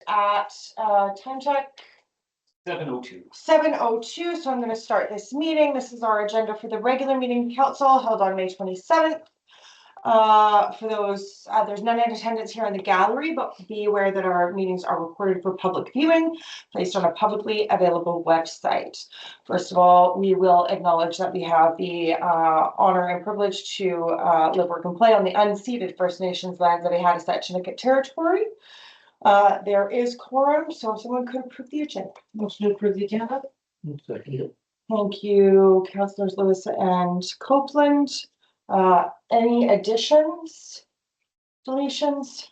at time check 7:02. 7:02. So I'm going to start this meeting. This is our agenda for the regular meeting council held on May 27th. For those, there's none in attendance here in the gallery, but be aware that our meetings are recorded for public viewing, placed on a publicly available website. First of all, we will acknowledge that we have the honor and privilege to live, work, and play on the unceded First Nations lands of the Hattah territory. There is quorum, so if someone could approve the agenda. Motion to approve the agenda. Second. Thank you, Councillors Lewis and Copeland. Any additions, deletions?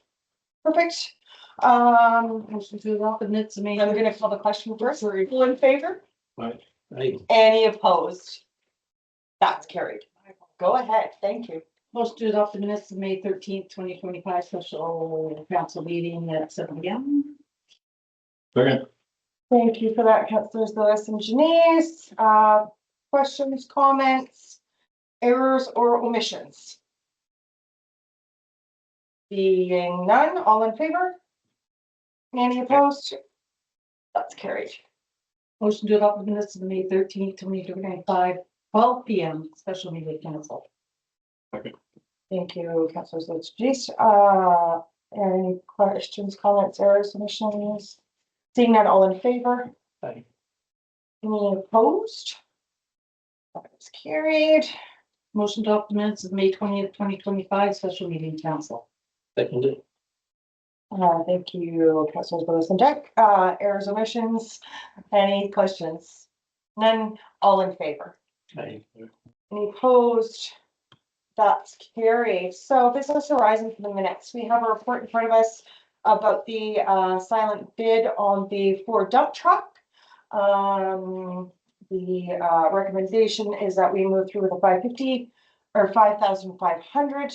Perfect. Motion to adopt the minutes of May. I'm going to call the question first. All in favor? Right. Any opposed? That's carried. Go ahead. Thank you. Motion to adopt the minutes of May 13th, 2025 special council meeting at 7 p.m. Second. Thank you for that, Councillors Lewis and Janice. Questions, comments, errors, or omissions? Being none, all in favor? Any opposed? That's carried. Motion to adopt the minutes of the May 13th, 2025 12 p.m. special meeting council. Second. Thank you, Councillors Lewis and Janice. Any questions, comments, errors, omissions? Seeing none, all in favor? Aye. Any opposed? That's carried. Motion to adopt the minutes of May 20th, 2025 special meeting council. Second. Thank you, Councillors Lewis and Jack. Errors, omissions, any questions? None, all in favor? Aye. Any opposed? That's carried. So business horizon for the minutes. We have a report in front of us about the silent bid on the Ford dump truck. The recommendation is that we move through with a 550 or 5,500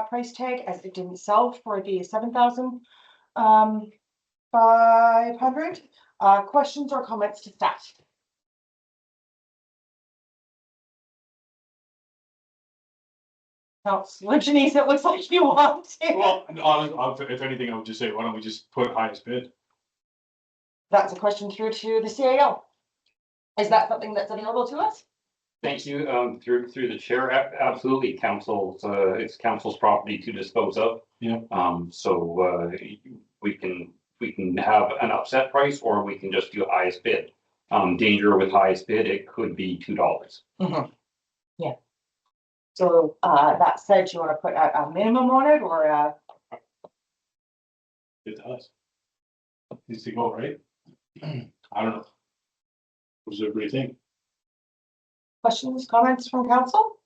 price tag, as it didn't sell for the 7,500. Questions or comments to staff? Councillor Janice, it looks like you want to. Well, if anything, I would just say, why don't we just put highest bid? That's a question through to the CAO. Is that something that's available to us? Thank you. Through the chair, absolutely. It's council's property to dispose of. Yeah. So we can have an upset price, or we can just do highest bid. Danger with highest bid, it could be $2. Mm-hmm. Yeah. So that said, do you want to put a minimum on it, or It does. Needs to go, right? I don't know. What does everybody think? questions, comments from council?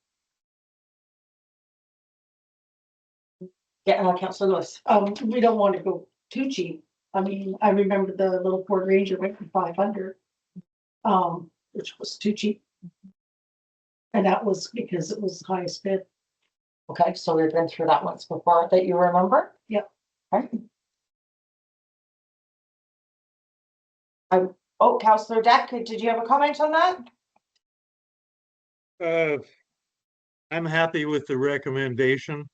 Yeah, Councillor Lewis. We don't want to go too cheap. I mean, I remember the little Ford Ranger went for 500, which was too cheap. And that was because it was the highest bid. Okay, so we've been through that once before that you remember? Yep. Okay. Oh, Councillor Deck, did you have a comment on that? I'm happy with the recommendation.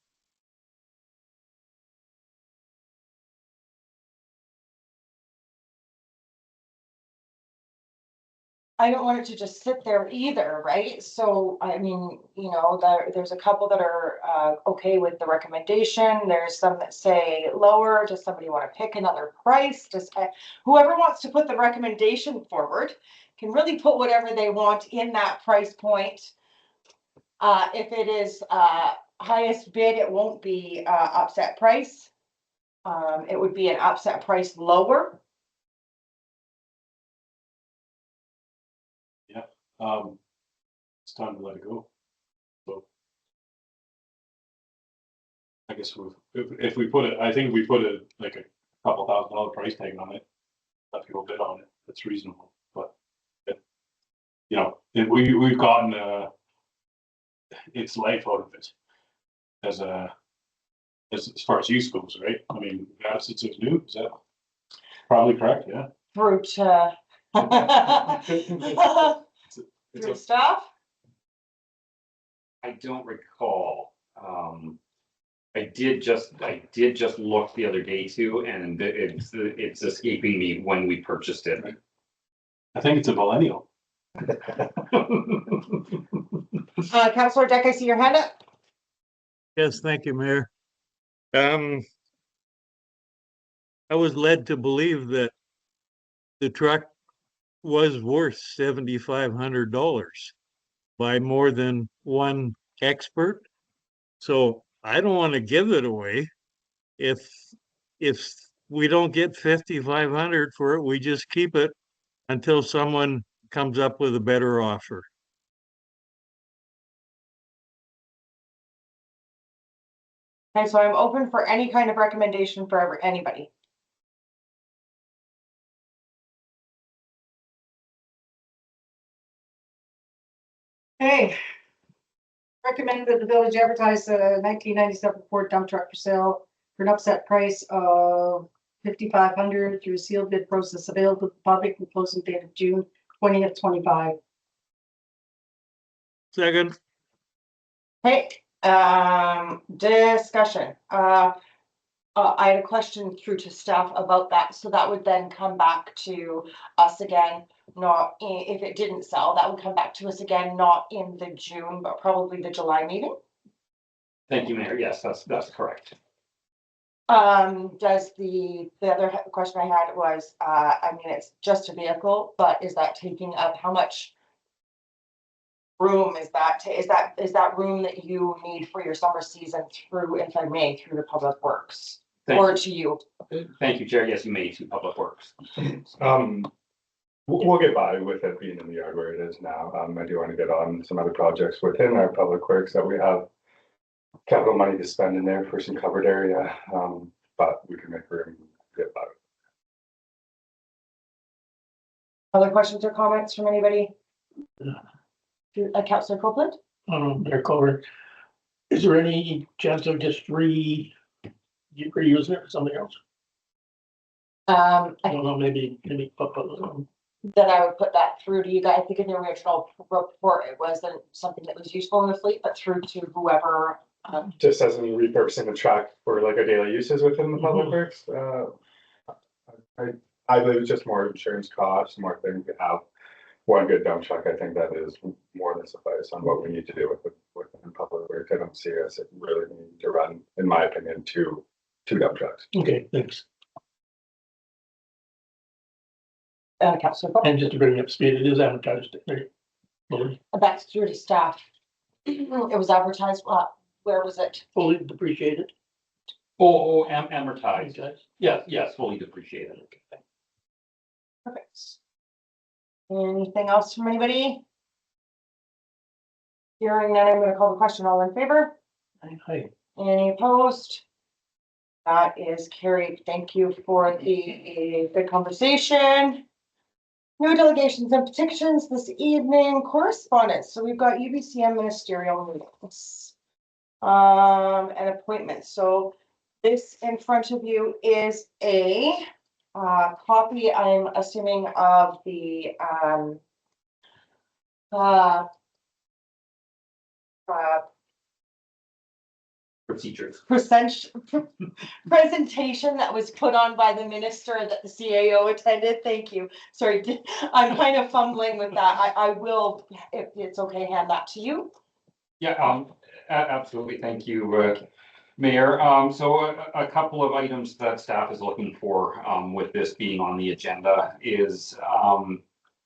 I don't want it to just sit there either, right? So, I mean, you know, there's a couple that are okay with the recommendation. There's some that say lower. Does somebody want to pick another price? Whoever wants to put the recommendation forward can really put whatever they want in that price point. If it is highest bid, it won't be upset price. It would be an upset price lower. It's time to let it go. So I guess if we put it, I think we put it like a couple $1,000 price tag on it. Let people bid on it. That's reasonable, but you know, we've gotten its life out of it as far as use goes, right? I mean, since it's new, is that probably correct? Yeah. Fruit. Through staff? I don't recall. I did just look the other day too, and it's escaping me when we purchased it. I think it's a millennial. Councillor Deck, I see your hand up. Yes, thank you, Mayor. I was led to believe that the truck was worth $7,500 by more than one expert. So I don't want to give it away. If we don't get 5,500 for it, we just keep it until someone comes up with a better offer. Okay, so I'm open for any kind of recommendation for anybody. Okay. Recommend that the village advertise a 1997 Ford dump truck for sale for an upset price of 5,500 through a sealed bid process available to the public and closing date of June 20th, 25. Second, Okay, discussion. I had a question through to staff about that, so that would then come back to us again. Not if it didn't sell, that would come back to us again, not in the June, but probably the July meeting. Thank you, Mayor. Yes, that's correct. Does the other question I had was, I mean, it's just a vehicle, but is that taking up how much room is that? Is that room that you need for your summer season through, if I may, through the Public Works? Or to you? Thank you, Chair. Yes, you may to Public Works. We'll get by with it being in the yard where it is now. I do want to get on some other projects within our public works that we have capital money to spend in there for some covered area, but we can make room to get by. Other questions or comments from anybody? Councillor Copeland? They're covered. Is there any chance of just reusing it for something else? I don't know, maybe. Then I would put that through to you guys. I think in the original report, it wasn't something that was useful in the fleet, but through to whoever. Just as in repurposing the truck for like a daily uses within the public works. I believe it's just more insurance costs, more things. We have one good dump truck. I think that is more than suffice on what we need to do within public works. I don't see us really needing to run, in my opinion, two dump trucks. Okay, thanks. Councillor Copeland. And just to bring you up to speed, it is advertised. Fully That's through to staff. It was advertised. Where was it? depreciated. Amortized. Yes, fully depreciated. Perfect. Anything else from anybody? Hearing none, I'm going to call the question. All in favor? Hi. Any opposed? That is carried. Thank you for the good conversation. New delegations and petitions this evening. Correspondence. So we've got UBCM ministerial meetings and appointments. So this in front of you is a copy, I'm assuming, of the Procedures. presentation that was put on by the minister that the CAO attended. Thank you. Sorry, I'm kind of fumbling with that. I will, if it's okay, hand that to you. Yeah, absolutely. Thank you, Mayor. So a couple of items that staff is looking for with this being on the agenda is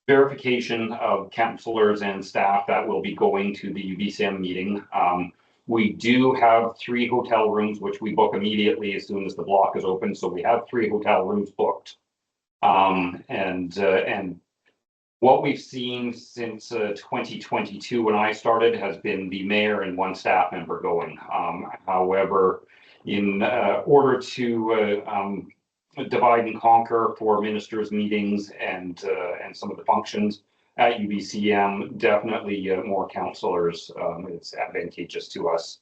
verification of councillors and staff that will be going to the UBCM meeting. We do have 3 hotel rooms, which we book immediately as soon as the block is open. So we have 3 hotel rooms booked. And what we've seen since 2022 when I started has been the mayor and 1 staff member going. However, in order to divide and conquer for ministers' meetings and some of the functions at UBCM, definitely more councillors. It's advantageous to us.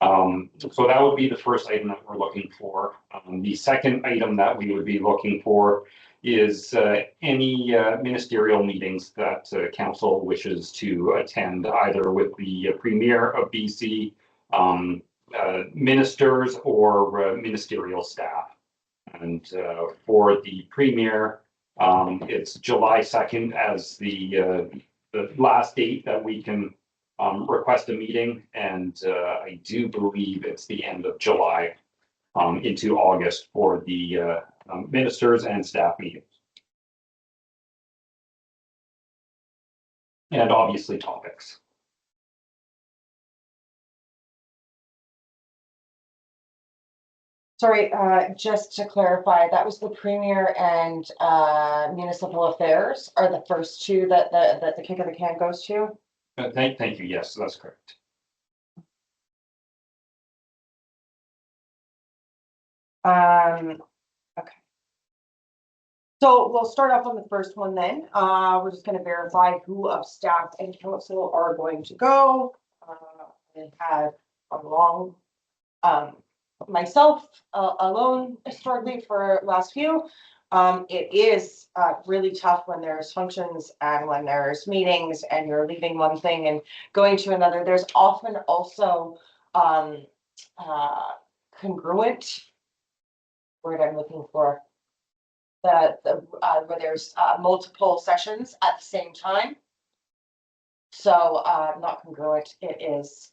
So that would be the first item that we're looking for. The second item that we would be looking for is any ministerial meetings that council wishes to attend, either with the Premier of BC ministers or ministerial staff. And for the premier, it's July 2nd as the last date that we can request a meeting. And I do believe it's the end of July into August for the ministers and staff meetings. And obviously topics. Sorry, just to clarify, that was the premier and municipal affairs are the first two that the kick of the can goes to? Thank you. Yes, that's correct. Okay. So we'll start off on the first one then. We're just going to verify who of staff and council are going to go. I had a long, myself alone historically for last few. It is really tough when there's functions and when there's meetings and you're leaving one thing and going to another. There's often also congruent word I'm looking for. Where there's multiple sessions at the same time. So not congruent, it is,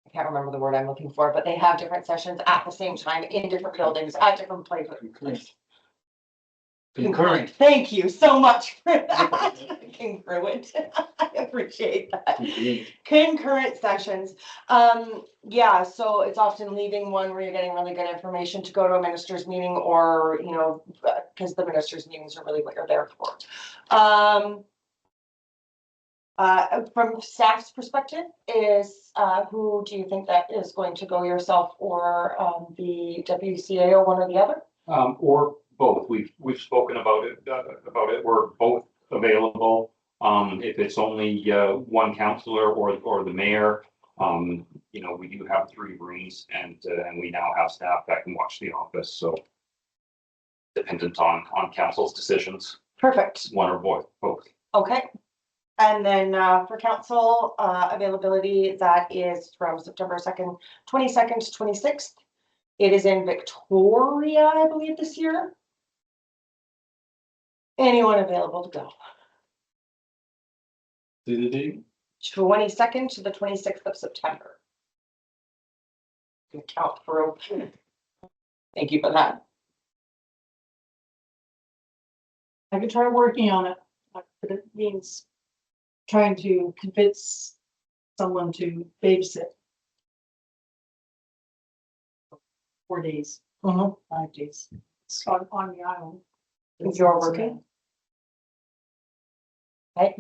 I can't remember the word I'm looking for, but they have different sessions at the same time in different buildings at different places. Concurrent. Thank you so much for that. Congruent. I appreciate that. Concurrent sessions. Yeah, so it's often leaving one where you're getting really good information to go to a minister's meeting or, you know, because the minister's meetings are really what you're there for. From staff's perspective, is who do you think that is going to go, yourself or the WCA, or one or the other? Or both. We've spoken about it. We're both available. If it's only one councillor or the mayor, you know, we do have 3 rooms, and we now have staff that can watch the office. So dependent on council's decisions. Perfect. One or both. Okay. And then for council availability, that is from September 2nd, 22nd to 26th. It is in Victoria, I believe, this year. Anyone available to go? 22nd to the 26th of September. Count through. Thank you for that. I could try working on it, but it means trying to convince someone to babysit. 4 days, 5 days. It's on the island. You're working? Right.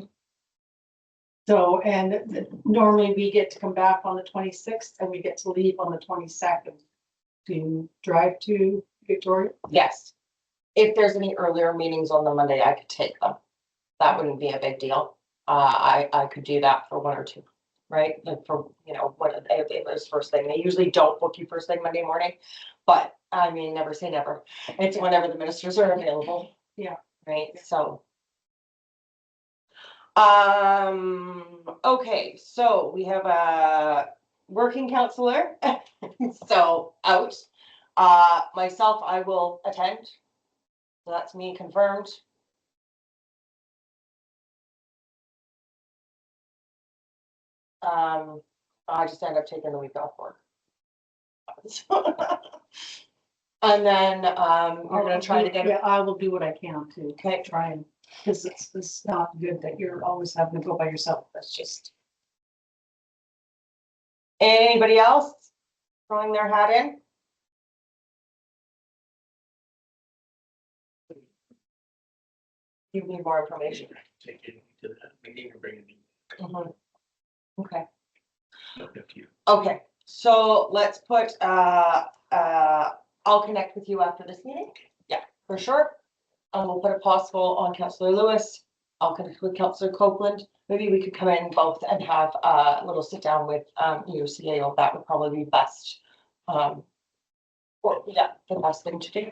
So, and normally we get to come back on the 26th and we get to leave on the 22nd to drive to Victoria. Yes. If there's any earlier meetings on the Monday, I could take them. That wouldn't be a big deal. I could do that for 1 or 2, right? Like for, you know, what if it was first thing. They usually don't book you first thing Monday morning, but I mean, never say never. It's whenever the ministers are available. Yeah. Right, so. Okay, so we have a working counselor, so out. Myself, I will attend. So that's me confirmed. I just end up taking the week off work. And then we're gonna try to get. Yeah, I will do what I can to Okay. try and, because it's not good that you're always having to go by yourself. That's just. Anybody else throwing their hat in? You need more information. Take it to that meeting or bring it in. Mhm. Okay. Up to you. Okay, so let's put, I'll connect with you after this meeting. Yeah, for sure. We'll put a possible on Councillor Lewis. I'll connect with Councillor Copeland. Maybe we could come in both and have a little sit down with your CAO. That would probably be best. Or yeah, the best thing to do.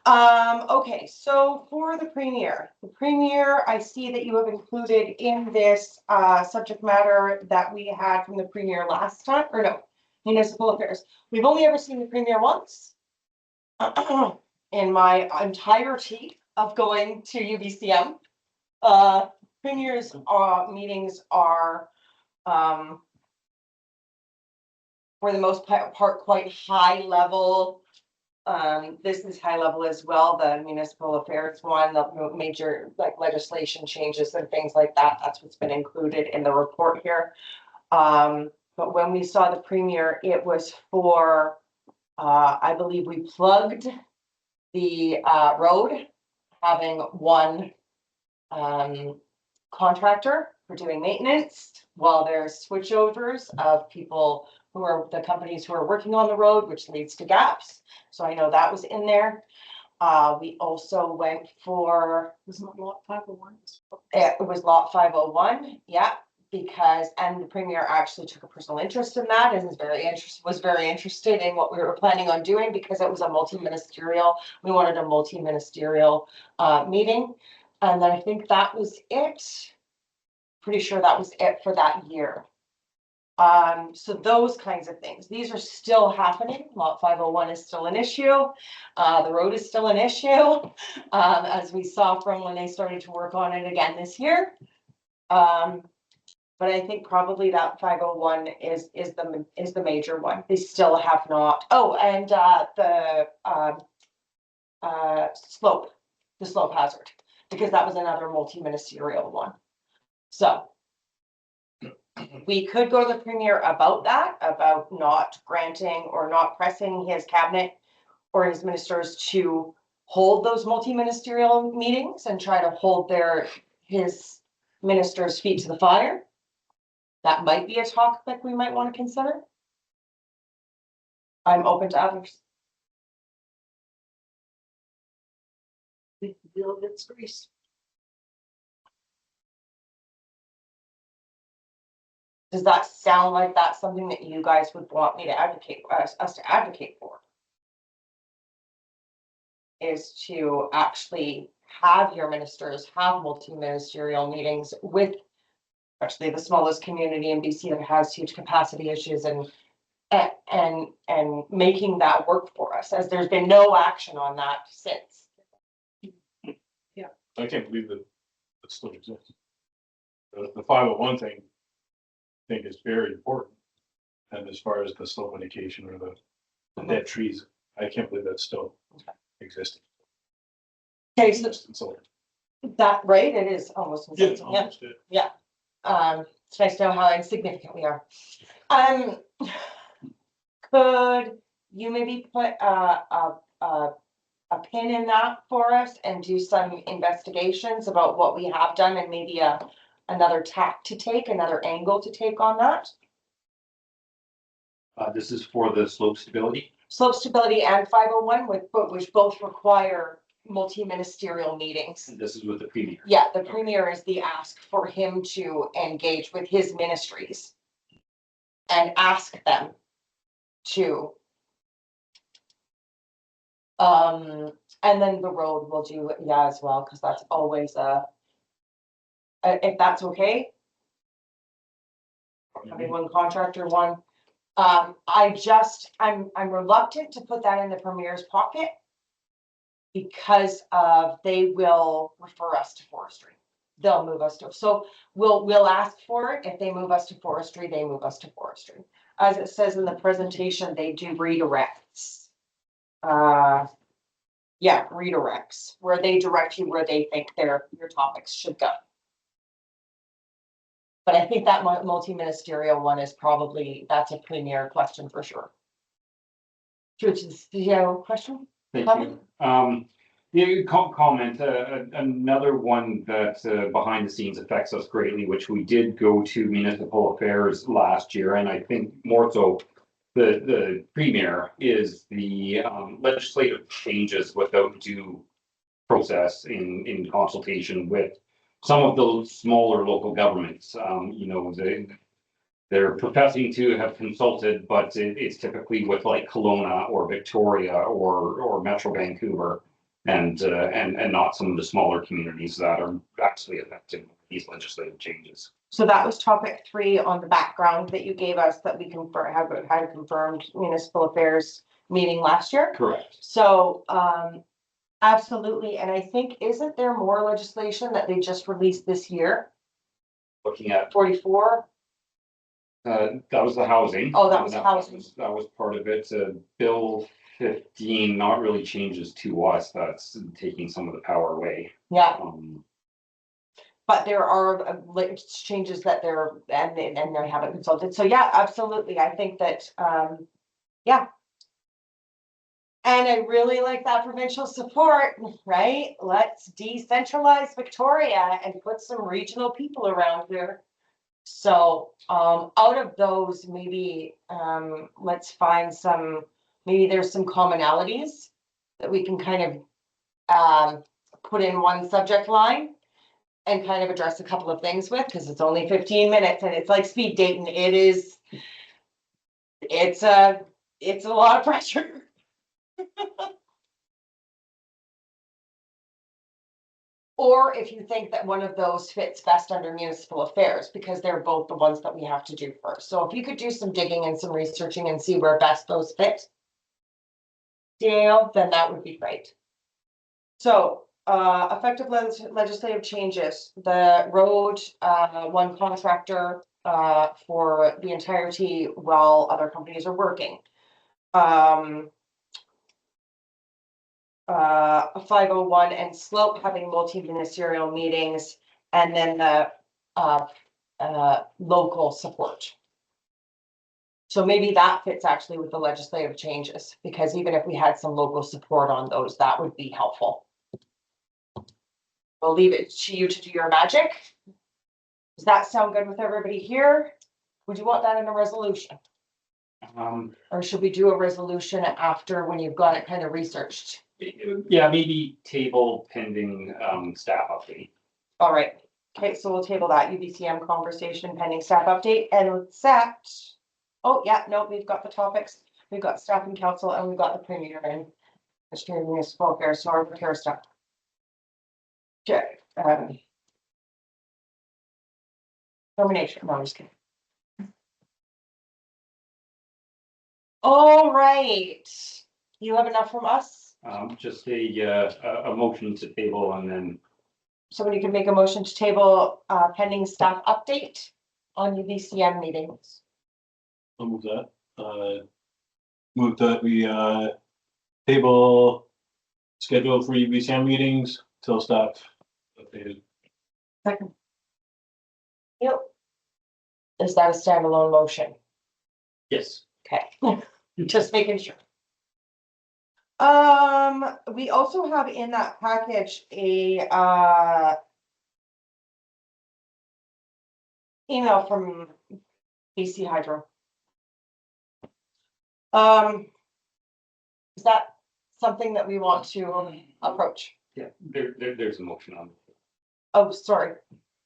Okay, so for the premier, I see that you have included in this subject matter that we had from the premier last time, or no, municipal affairs. We've only ever seen the premier once. In my entirety of going to UBCM. Premiers, meetings are, for the most part, quite high level. This is high level as well, the municipal affairs one, the major like legislation changes and things like that. That's what's been included in the report here. But when we saw the premier, it was for, I believe we plugged the road, having one contractor for doing maintenance while there's switchovers of people who are the companies who are working on the road, which leads to gaps. So I know that was in there. We also went for, Was it lot 501? it was lot 501, yeah, because, and the premier actually took a personal interest in that and was very interested in what we were planning on doing because it was a multi-ministerial, we wanted a multi-ministerial meeting. And then I think that was it. Pretty sure that was it for that year. So those kinds of things, these are still happening. Lot 501 is still an issue. The road is still an issue, as we saw from when they started to work on it again this year. But I think probably that 501 is the major one. They still have not. Oh, and the slope hazard, because that was another multi-ministerial one. So we could go to the premier about that, about not granting or not pressing his cabinet or his ministers to hold those multi-ministerial meetings and try to hold his ministers' feet to the fire. That might be a topic we might want to consider. I'm open to others. The bill gets grease. Does that sound like that's something that you guys would want me to advocate, us to advocate for? Is to actually have your ministers have multi-ministerial meetings with especially the smallest community in BC that has huge capacity issues and making that work for us, as there's been no action on that since. I can't believe that it still exists. The 501 thing, I think is very important. And as far as the slope indication or the dead trees, I can't believe that's still existing. Okay, so So, that, right, it is almost yeah, insulting, yeah. almost it. It's nice to know how insignificant we are. Could you maybe put a pin in that for us and do some investigations about what we have done and maybe another tack to take, another angle to take on that? This is for the slope stability. Slope stability and 501 which both require multi-ministerial meetings. This is with the premier. Yeah, the premier is the ask for him to engage with his ministries and ask them to. And then the road will do, yeah, as well, because that's always if that's okay. Having one contractor, one. I'm reluctant to put that in the premier's pocket because they will refer us to forestry. They'll move us to, so we'll ask for it. If they move us to forestry, they move us to forestry. As it says in the presentation, they do redirects. Yeah, redirects, where they direct you where they think your topics should go. But I think that multi-ministerial one is probably, that's a premier question for sure. George, do you have a question? Thank Comment? you. Yeah, comment, another one that behind the scenes affects us greatly, which we did go to municipal affairs last year, and I think more so the premier is the legislative changes without due process in consultation with some of the smaller local governments. You know, they're professing to have consulted, but it's typically with like Kelowna or Victoria or Metro Vancouver. and not some of the smaller communities that are actually affecting these legislative changes. So that was topic 3 on the background that you gave us that we had a confirmed municipal affairs meeting last year. Correct. So, absolutely. And I think, isn't there more legislation that they just released this year? Looking at 44? that was the housing. Oh, that was housing. That was part of it. Bill 15, not really changes to us. That's taking some of the power away. Yeah, Um, but there are changes that and they haven't consulted. So yeah, absolutely. I think that, yeah. And I really like that provincial support, right? Let's decentralize Victoria and put some regional people around here. So, out of those, maybe, let's find maybe there's some commonalities that we can kind of, put in one subject line and kind of address a couple of things with, because it's only 15 minutes and it's like speed dating. It's a lot of pressure. Or if you think that one of those fits best under municipal affairs, because they're both the ones that we have to do first. So if you could do some digging and some researching and see where best those fit, Dale, then that would be great. So, effective legislative changes, the road, one contractor, for the entirety while other companies are working. A 501 and slope having multi-ministerial meetings, and then the local support. So maybe that fits actually with the legislative changes, because even if we had some local support on those, that would be helpful. We'll leave it to you to do your magic. Does that sound good with everybody here? Would you want that in a resolution? Or should we do a resolution after, when you've got it kind of researched? Yeah, maybe table pending staff update. All right, okay, so we'll table that UBCM conversation pending staff update and accept. Oh, yeah, no, we've got the topics. We've got staff and council, and we've got the premier and Ministry of Municipal Affairs, so our repair stuff. Okay. Termination, no, I'm just kidding. All right, you have enough from us? Just a motion to table, and then Somebody can make a motion to table pending staff update on UBCM meetings. I'll move that. Move that we table schedule for UBCM meetings till staff updated. Second. Yep. Is that a standalone motion? yes. Okay, just making sure. We also have in that package a email from BC Hydro. Is that something that we want to approach? Yeah, there's a motion on it. Oh, sorry.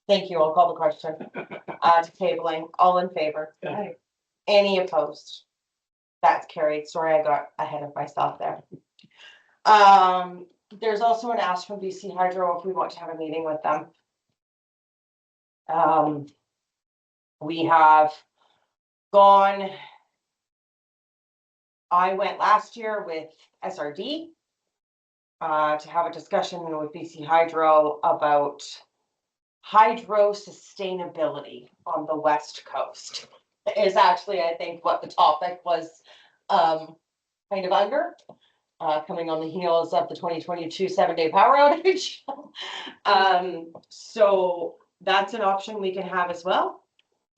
Thank you. I'll call the question. To tabling, all in favor? Aye. Any opposed? That's carried. Sorry, I got ahead of myself there. There's also an ask from BC Hydro if we want to have a meeting with them. We have gone. I went last year with SRD to have a discussion with BC Hydro about hydro sustainability on the West Coast. Is actually, I think, what the topic was kind of under, coming on the heels of the 2022 7-day power outage. So that's an option we can have as well.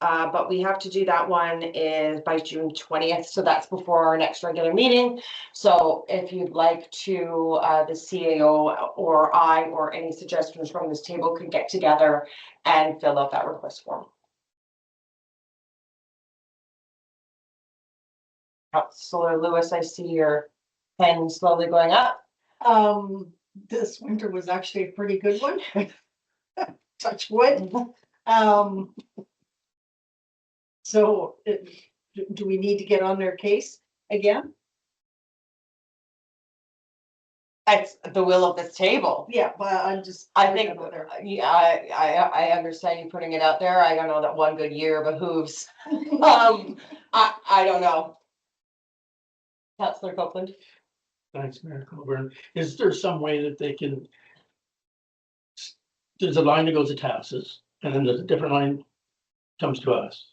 But we have to do that one is by June 20th. So that's before our next regular meeting. So if you'd like to, the CAO or I, or any suggestions from this table could get together and fill out that request form. Councillor Lewis, I see your pen slowly going up. This winter was actually a pretty good one. Touch wood. So do we need to get on their case again? It's the will of this table. Yeah, but I'm just. I think, There. yeah, I understand you putting it out there. I don't know that one good year behooves. I don't know. Councillor Copeland? Thanks, Mayor Colburn. Is there some way that they can? There's a line that goes to taxes and then there's a different line comes to us.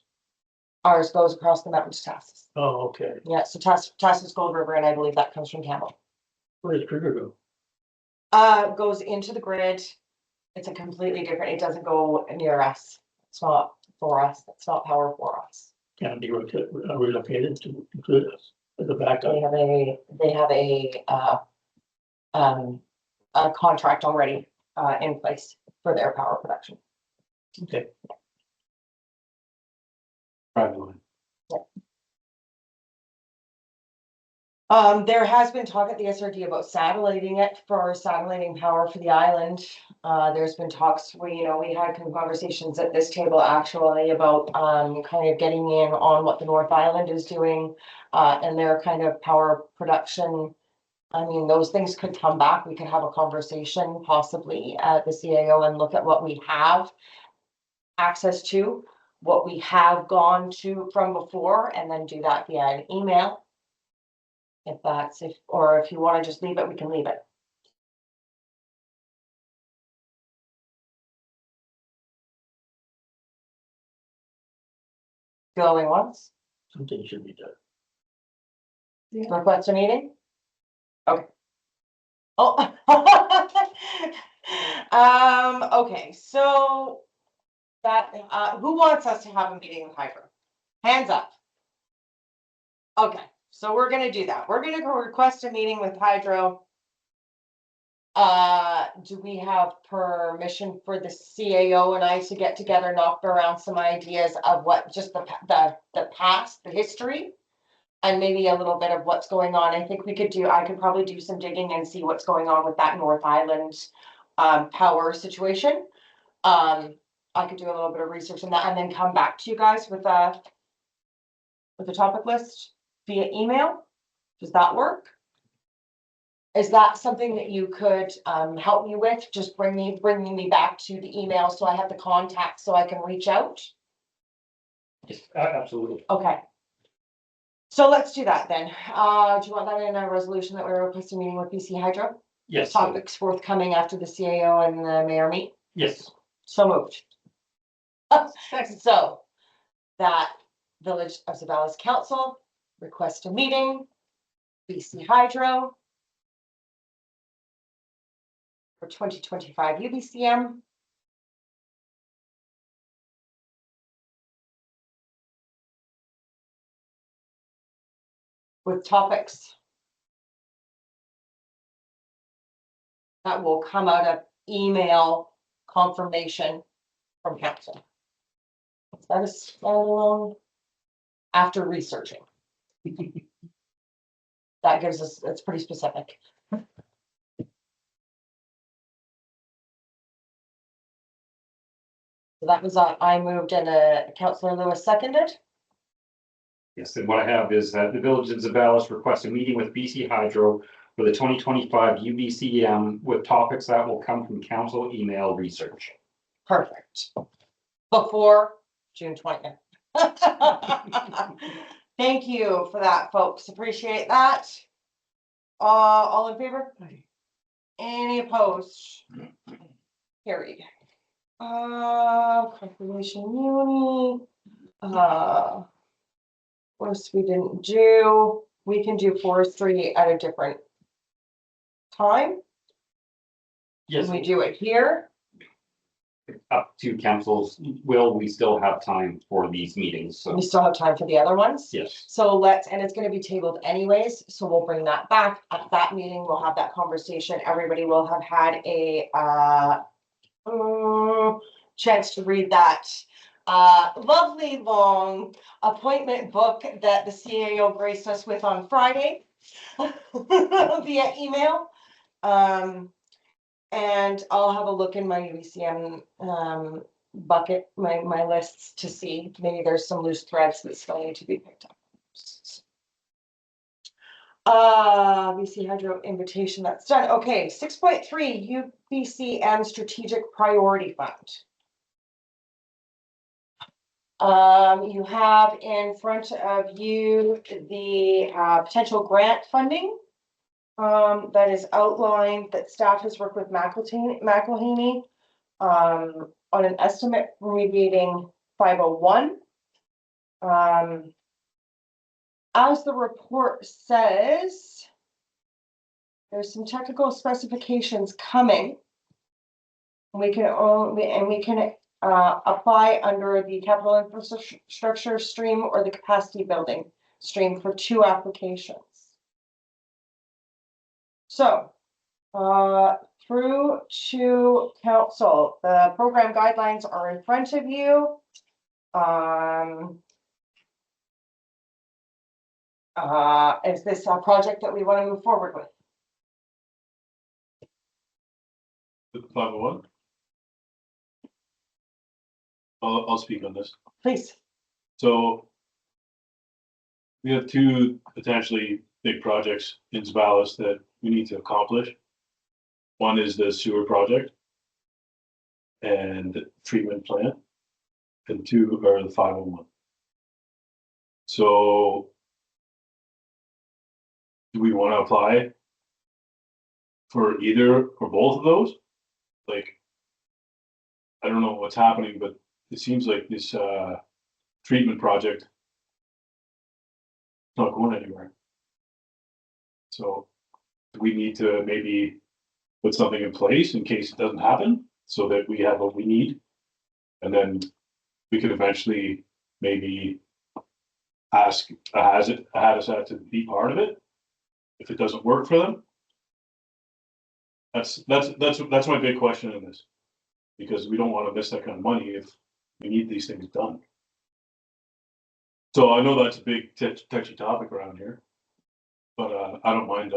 Ours goes across the mountain to Tassus. Oh, okay. Yeah, so Tassus Gold River, and I believe that comes from Campbell. Where does Kruger go? Goes into the grid. It's a completely different, it doesn't go near us. It's not for us. It's not power for us. Can it be relocated to include us as a backup? They have a contract already, in place for their power production. Okay. Private line. There has been talk at the SRD about satelliting it for satelliting power for the island. There's been talks where, we had some conversations at this table actually about, kind of getting in on what the North Island is doing, and their kind of power production. I mean, those things could come back. We could have a conversation possibly at the CAO and look at what we have access to, what we have gone to from before, and then do that via an email. Or if you want to just leave it, we can leave it. Going once, Something should be done. request a meeting? Okay. Oh. Okay, so that, who wants us to have a meeting with Hydro? Hands up. Okay, so we're gonna do that. We're gonna go request a meeting with Hydro. Do we have permission for the CAO and I to get together, knock around some ideas of what just the past, the history? And maybe a little bit of what's going on. I think I could probably do some digging and see what's going on with that North Island power situation. I could do a little bit of research on that and then come back to you guys with the topic list via email. Does that work? Is that something that you could help me with? Just bringing me back to the email so I have the contact so I can reach out? Yes, absolutely. Okay. So let's do that then. Do you want that in a resolution that we're requesting a meeting with BC Hydro? Yes. Topics forthcoming after the CAO and the mayor meet? Yes. So moved. So that Village of Zeballos Council request a meeting, BC Hydro for 2025 UBCM. With topics that will come out of email confirmation from council. That is standalone after researching. That gives us, it's pretty specific. So that was, I moved and Councillor Lewis seconded. Yes, and what I have is that the Village of Zeballos requests a meeting with BC Hydro for the 2025 UBCM with topics that will come from council email research. Perfect. Before June 20th. Thank you for that, folks. Appreciate that. All in favor? Any opposed? Carried. Conservation Uni. Course we didn't do. We can do forestry at a different time. Yes. Can we do it here? Up to council's will, we still have time for these meetings, so We still have time for the other ones. yes. So and it's gonna be tabled anyways, so we'll bring that back at that meeting. We'll have that conversation. Everybody will have had a chance to read that lovely long appointment book that the CAO graced us with on Friday via email. And I'll have a look in my UBCM bucket, my lists to see maybe there's some loose threads that still need to be picked up. BC Hydro invitation, that's done. Okay, 6.3 UBCM Strategic Priority Fund. You have in front of you the potential grant funding that is outlined, that staff has worked with McElhaney on an estimate remediating 501. As the report says, there's some technical specifications coming. We can apply under the capital infrastructure stream or the capacity building stream for 2 applications. So, through to council, the program guidelines are in front of you. Is this a project that we want to move forward with? The 501. I'll speak on this. Please. So we have 2 potentially big projects in Zeballos that we need to accomplish. One is the sewer project and treatment plant, and 2 are the 501. So do we want to apply for either or both of those? Like, I don't know what's happening, but it seems like this treatment project is not going anywhere. So do we need to maybe put something in place in case it doesn't happen, so that we have what we need? And then we could eventually maybe ask a Habitat to be part of it if it doesn't work for them. That's my big question in this, because we don't want to miss that kind of money if we need these things done. So I know that's a big touchy topic around here, but I don't mind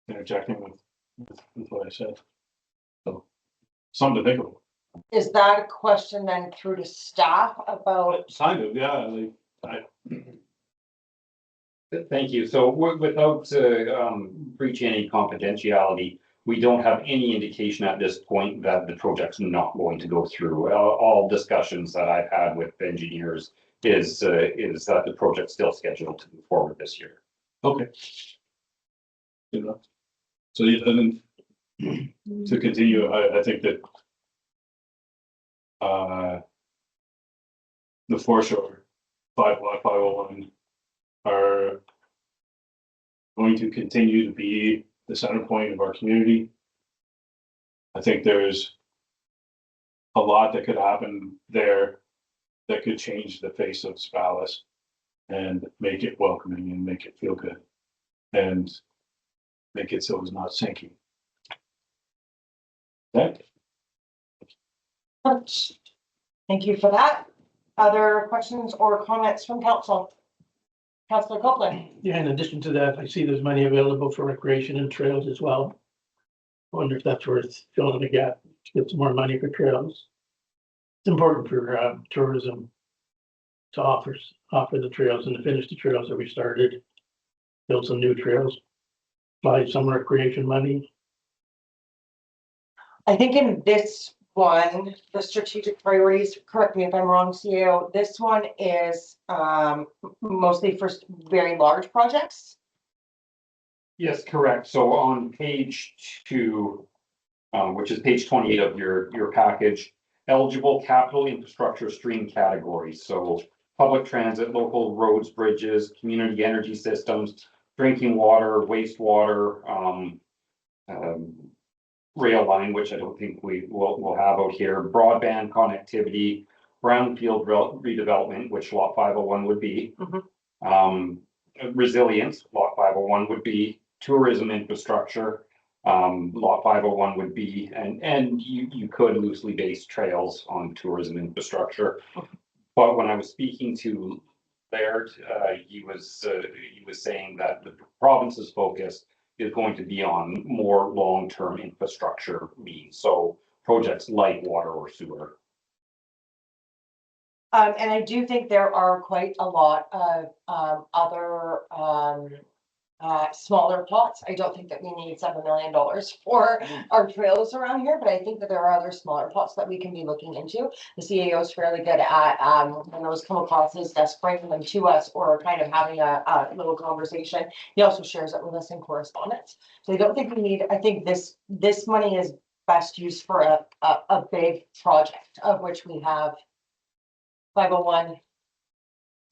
interjecting with what I said. So something to think about. Is that a question then through to staff about? Kind of, yeah. Like, Thank you. So without breaching any confidentiality, we don't have any indication at this point that the project's not going to go through. All discussions that I've had with engineers is that the project's still scheduled to move forward this year. okay. Good enough. So and then to continue, I think that the foreshore 501 are going to continue to be the center point of our community. I think there's a lot that could happen there that could change the face of Zeballos and make it welcoming and make it feel good and make it so it's not sinking. Okay. Thank you for that. Other questions or comments from council? Councillor Copeland. Yeah, in addition to that, I see there's money available for recreation and trails as well. I wonder if that's worth filling the gap to get some more money for trails. It's important for tourism to offer the trails and to finish the trails that we started, build some new trails, apply some recreation money. I think in this one, the strategic priorities, correct me if I'm wrong, CEO, this one is mostly for very large projects. Yes, correct. So on page 2, which is page 28 of your package, eligible capital infrastructure stream categories. So public transit, local roads, bridges, community energy systems, drinking water, wastewater, rail line, which I don't think we will have out here, broadband connectivity, brownfield redevelopment, which lot 501 would be, resilience, lot 501 would be, tourism infrastructure, lot 501 would be, and you could loosely base trails on tourism infrastructure. But when I was speaking to Laird, he was saying that the province's focus is going to be on more long-term infrastructure means, so projects like water or sewer. And I do think there are quite a lot of other smaller pots. I don't think that we need $7 million for our trails around here, but I think that there are other smaller pots that we can be looking into. The CAO is fairly good at, when those come across his desk, bringing them to us or kind of having a little conversation. He also shares it with us in correspondence. So I don't think we need, I think this money is best used for a big project, of which we have 501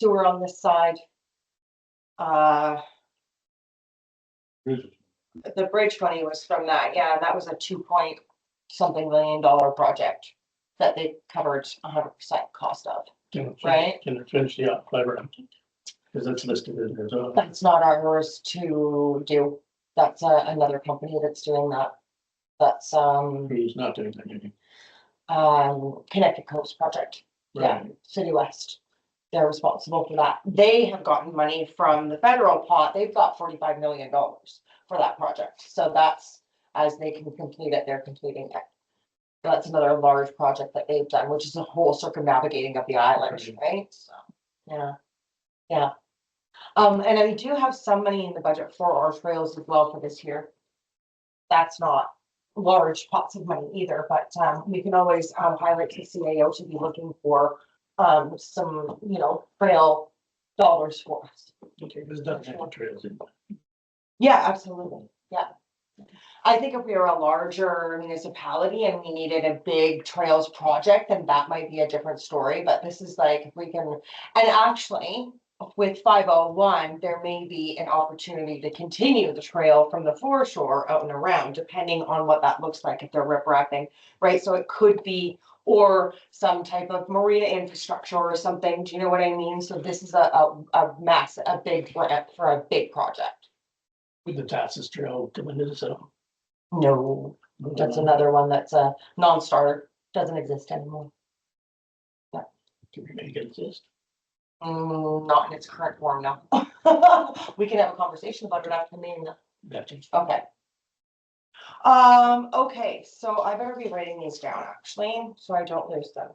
sewer on this side. The bridge money was from that, yeah, that was a 2 point something million project that they covered 100% cost of. Right. Can it finish the fiber? Because it's listed in there, so. That's not ours to do. That's another company that's doing that. That's He's not doing anything. Connected Coast project. Yeah, Right. City West. They're responsible for that. They have gotten money from the federal pot. They've got $45 million for that project. So that's, as they can complete it, they're completing it. That's another large project that they've done, which is a whole circumnavigating of the island, right? So, yeah, yeah. And I do have some money in the budget for our trails as well for this year. That's not large pots of money either, but we can always highlight to CAO to be looking for some, trail dollars for us. Okay, there's nothing on trails in. Yeah, absolutely. Yeah. I think if we were a larger municipality and we needed a big trails project, then that might be a different story. But this is like, if we can, and actually with 501, there may be an opportunity to continue the trail from the foreshore out and around, depending on what that looks like if they're riprapping, right? So it could be, or some type of marina infrastructure or something. Do you know what I mean? So this is a big grant for a big project. With the Tassus Trail coming into so. No, that's another one that's a non-starter, doesn't exist anymore. Can we make it exist? Not in its current form, no. We can have a conversation about it after the meeting. Gotcha. Okay. Okay, so I better be writing these down actually, so I don't lose them.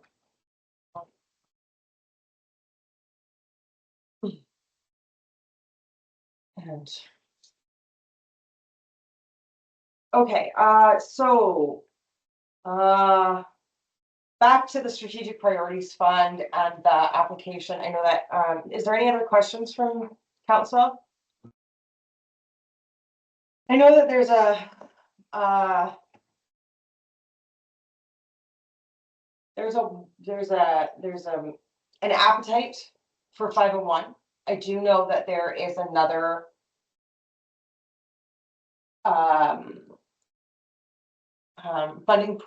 And. Okay, so. Back to the strategic priorities fund and the application. I know that, is there any other questions from council? I know that there's an appetite for 501. I do know that there is another funding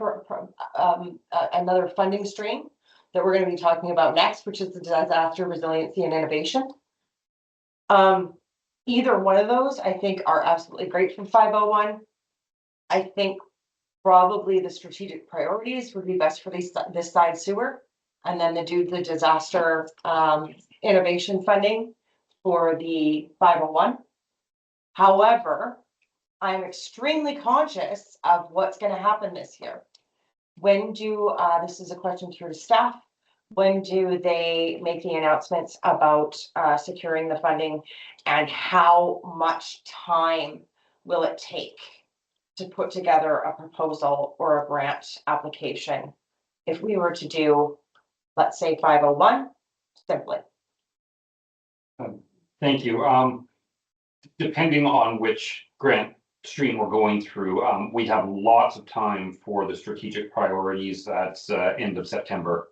another funding stream that we're going to be talking about next, which is the disaster resiliency and innovation. Either one of those I think are absolutely great from 501. I think probably the strategic priorities would be best for this side sewer, and then the disaster innovation funding for the 501. However, I'm extremely conscious of what's going to happen this year. When do, this is a question through to staff, when do they make the announcements about securing the funding, and how much time will it take to put together a proposal or a grant application if we were to do, let's say 501 simply? Thank you. Depending on which grant stream we're going through, we have lots of time for the strategic priorities. That's end of September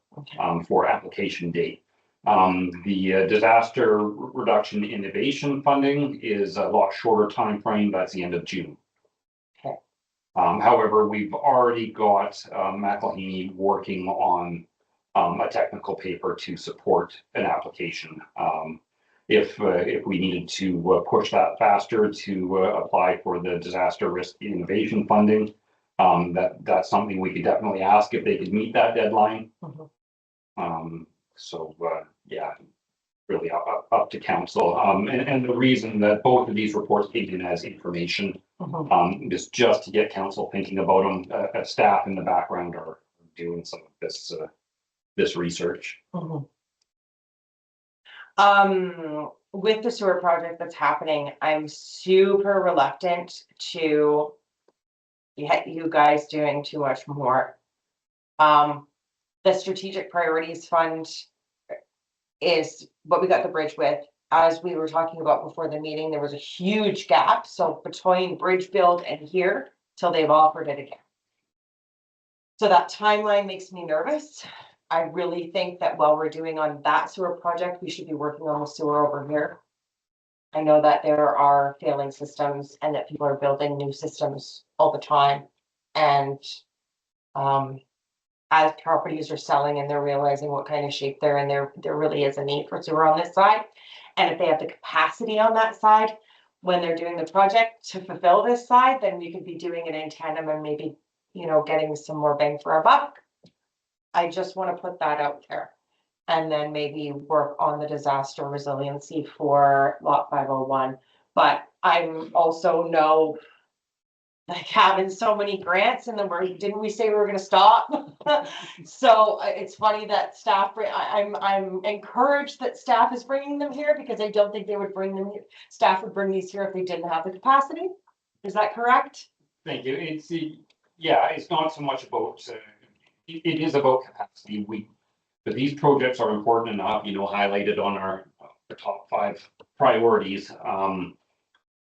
for application date. The disaster reduction innovation funding is a lot shorter time frame. That's the end of June. Okay. However, we've already got McElhaney working on a technical paper to support an application. If we needed to push that faster to apply for the disaster risk innovation funding, that's something we could definitely ask if they could meet that deadline. Yeah, really up to council. And the reason that both of these reports came in as information is just to get council thinking about them. Staff in the background are doing some of this research. with the sewer project that's happening, I'm super reluctant to get you guys doing too much more. The strategic priorities fund is what we got the bridge with. As we were talking about before the meeting, there was a huge gap. So between bridge build and here, till they've offered it again. So that timeline makes me nervous. I really think that while we're doing on that sewer project, we should be working on the sewer over here. I know that there are failing systems and that people are building new systems all the time. And as properties are selling and they're realizing what kind of shape they're in, there really is a need for sewer on this side. And if they have the capacity on that side, when they're doing the project to fulfill this side, then we could be doing it in tandem and maybe, you know, getting some more bang for our buck. I just want to put that out there. And then maybe work on the disaster resiliency for lot 501. But I'm also know like having so many grants and then didn't we say we were gonna stop? So it's funny that staff, I'm encouraged that staff is bringing them here because I don't think they would bring them, staff would bring these here if they didn't have the capacity. Is that correct? Thank you. Yeah, it's not so much about, it is about capacity. But these projects are important enough, you know, highlighted on our top 5 priorities.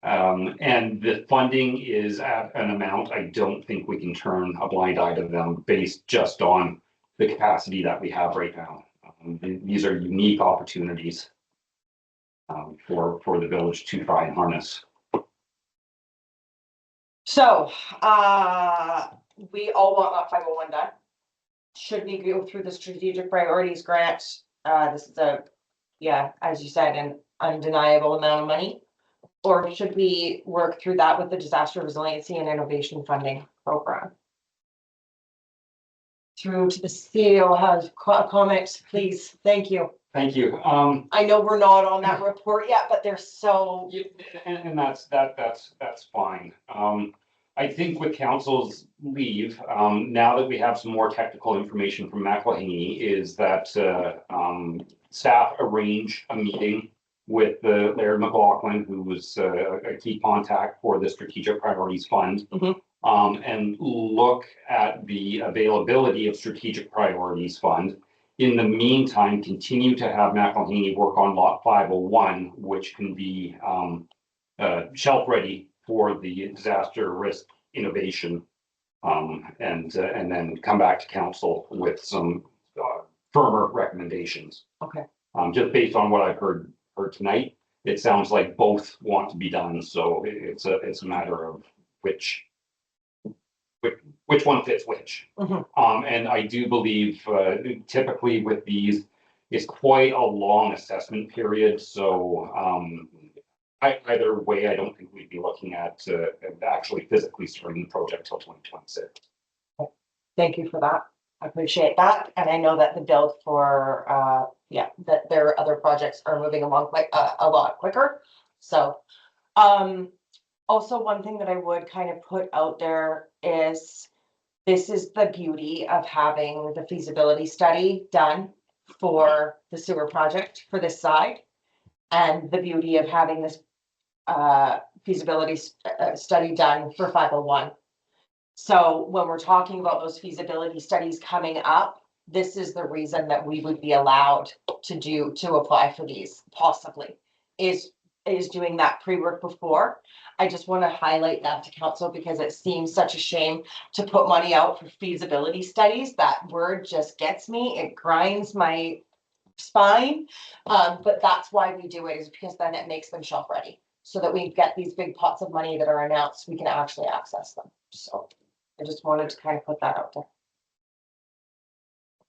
And the funding is at an amount, I don't think we can turn a blind eye to them based just on the capacity that we have right now. These are unique opportunities for the village to try and harness. So, we all want lot 501 done. Should we go through the strategic priorities grant? This is as you said, an undeniable amount of money. Or should we work through that with the disaster resiliency and innovation funding program? Through to the CEO has comments, please. Thank you. Thank you. I know we're not on that report yet, but they're so. And that's fine. I think with council's leave, now that we have some more technical information from Maquinna, is that staff arrange a meeting with the Laird McLaughlin, who was a key contact for the Strategic Priorities Fund, and look at the availability of Strategic Priorities Fund. In the meantime, continue to have Maquinna work on lot 501, which can be shelf ready for the disaster risk innovation, and then come back to council with some firmer recommendations. Okay. Just based on what I've heard tonight, it sounds like both want to be done. So it's a matter of which one fits which. And I do believe typically with these, it's quite a long assessment period. So either way, I don't think we'd be looking at actually physically starting the project till 2026. Thank you for that. I appreciate that. And I know that the build for, that their other projects are moving along quite a lot quicker. So, also one thing that I would kind of put out there is this is the beauty of having the feasibility study done for the sewer project for this side. And the beauty of having this feasibility study done for 501. So when we're talking about those feasibility studies coming up, this is the reason that we would be allowed to apply for these possibly is doing that pre-work before. I just want to highlight that to council because it seems such a shame to put money out for feasibility studies. That word just gets me, it grinds my spine. But that's why we do it, is because then it makes them shelf ready so that we get these big pots of money that are announced, we can actually access them. So I just wanted to kind of put that out there.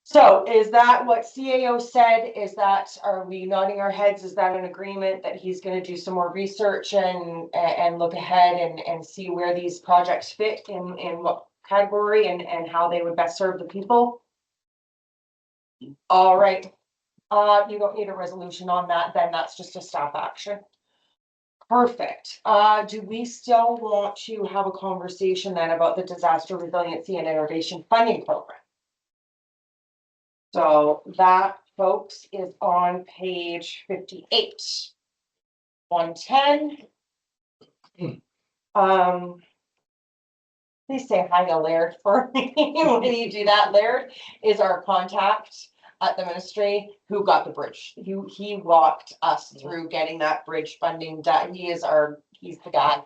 So is that what CAO said? Is that, are we nodding our heads? Is that an agreement that he's going to do some more research and look ahead and see where these projects fit in what category and how they would best serve the people? All right. You don't need a resolution on that, then that's just a staff action. Perfect. Do we still want to have a conversation then about the disaster resiliency and innovation funding program? So that, folks, is on page 58. 110. Please say hi to Laird for me when you do that. Laird is our contact at the ministry who got the bridge. He walked us through getting that bridge funding done. He's the guy.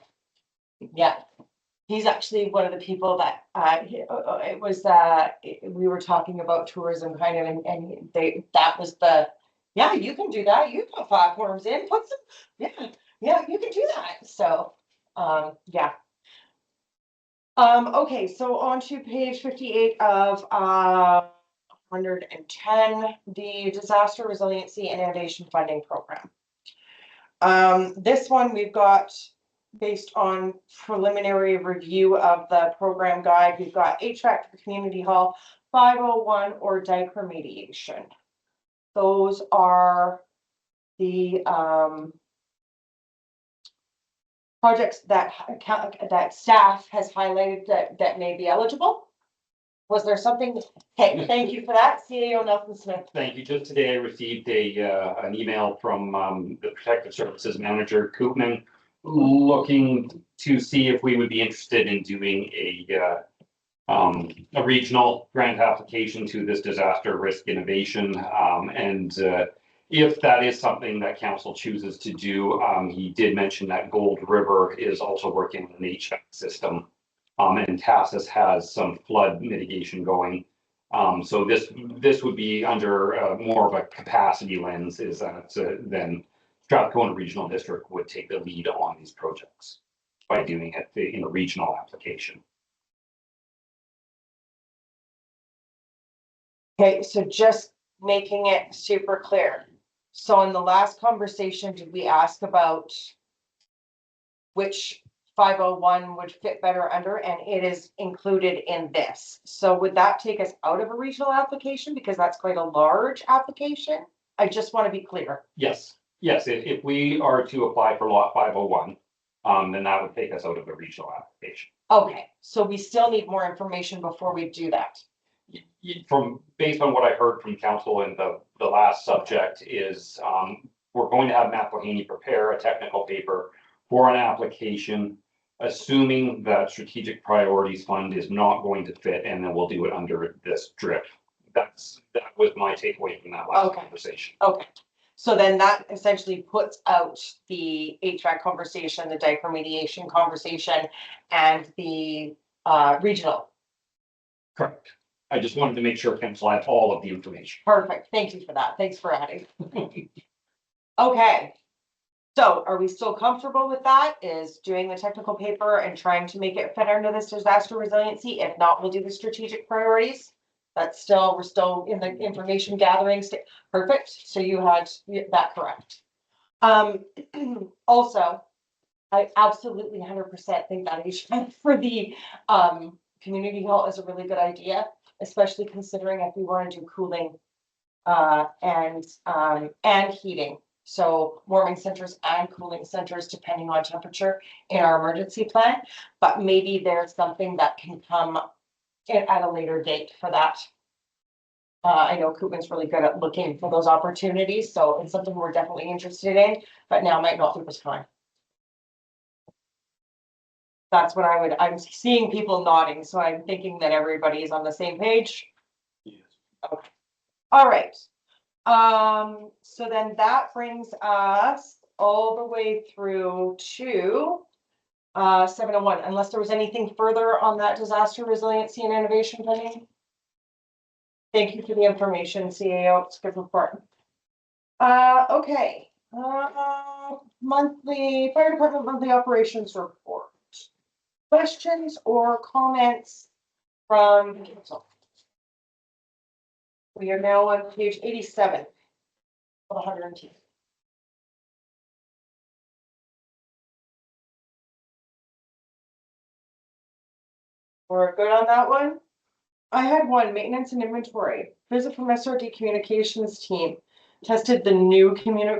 Yeah. He's actually one of the people that, we were talking about tourism kind of, and that was yeah, you can do that. You put platforms in, put some, yeah, you can do that. So, yeah. Okay, so on to page 58 of, 110, the Disaster Resiliency and Innovation Funding Program. This one we've got based on preliminary review of the program guide. We've got HVAC for community hall, 501 or dike remediation. Those are the projects that staff has highlighted that may be eligible. Was there something? Okay, thank you for that, CAO Nelson Smith. Thank you. Just today I received an email from the Protective Services Manager, Koopman, looking to see if we would be interested in doing a regional grant application to this disaster risk innovation. If that is something that council chooses to do, he did mention that Gold River is also working on an HVAC system. And Tassus has some flood mitigation going. So this would be under more of a capacity lens, is that then Strathcona Regional District would take the lead on these projects by doing it in a regional application. Okay, so just making it super clear. So in the last conversation, did we ask about which 501 would fit better under, and it is included in this. So would that take us out of a regional application because that's quite a large application? I just want to be clear. Yes, if we are to apply for lot 501, then that would take us out of the regional application. Okay, so we still need more information before we do that. Based on what I heard from council in the last subject is, we're going to have Matt Mahaney prepare a technical paper for an application, assuming that strategic priorities fund is not going to fit, and then we'll do it under this drip. That was my takeaway from that last conversation. Okay, so then that essentially puts out the HVAC conversation, the dike remediation conversation, and the regional. Correct. I just wanted to make sure council had all of the information. Perfect. Thank you for that. Thanks for adding. Okay. So are we still comfortable with that? Is doing the technical paper and trying to make it fit under this disaster resiliency? If not, we'll do the strategic priorities. We're still in the information gathering stage. Perfect. So you had that correct. Also, I absolutely 100% think that HVAC for the community hall is a really good idea, especially considering if we want to do cooling and heating. So warming centers and cooling centers, depending on temperature in our emergency plan. But maybe there's something that can come at a later date for that. I know Koopman's really good at looking for those opportunities. So it's something we're definitely interested in, but now might not be the time. That's what I'm seeing people nodding. So I'm thinking that everybody is on the same page. Yes. Okay. All right. So then that brings us all the way through to 701, unless there was anything further on that disaster resiliency and innovation funding. Thank you for the information, CAO. It's a good report. Okay. Monthly fire department monthly operations report. Questions or comments from council? We are now on page 87 of 110. We're good on that one. I had one, maintenance and inventory. Visit from SRD communications team. Tested the new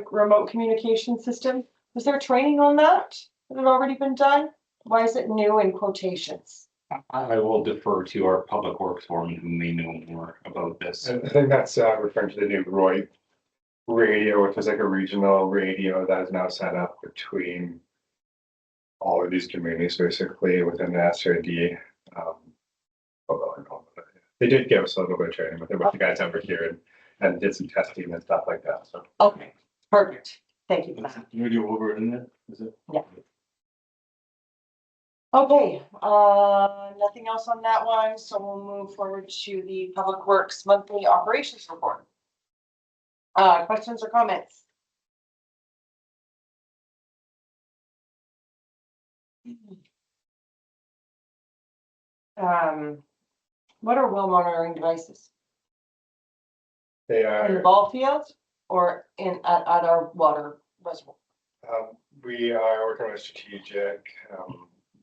remote communication system. Was there training on that? Had it already been done? Why is it new in quotations? I will defer to our public works foreman who may know more about this. I think that's referring to the new Roy radio, which is like a regional radio that is now set up between all of these communities basically within the SRD. Although I know they did give us a little bit of training with it, with the guys over here and did some testing and stuff like that. So Okay, perfect. Thank you for That's that. the radio over in there, is it? Okay, nothing else on that one, so we'll move forward to the Public Works Monthly Operations Report. Questions or comments? What are well monitoring devices? they In the are, ball fields or at our water reservoir? we are working with strategic.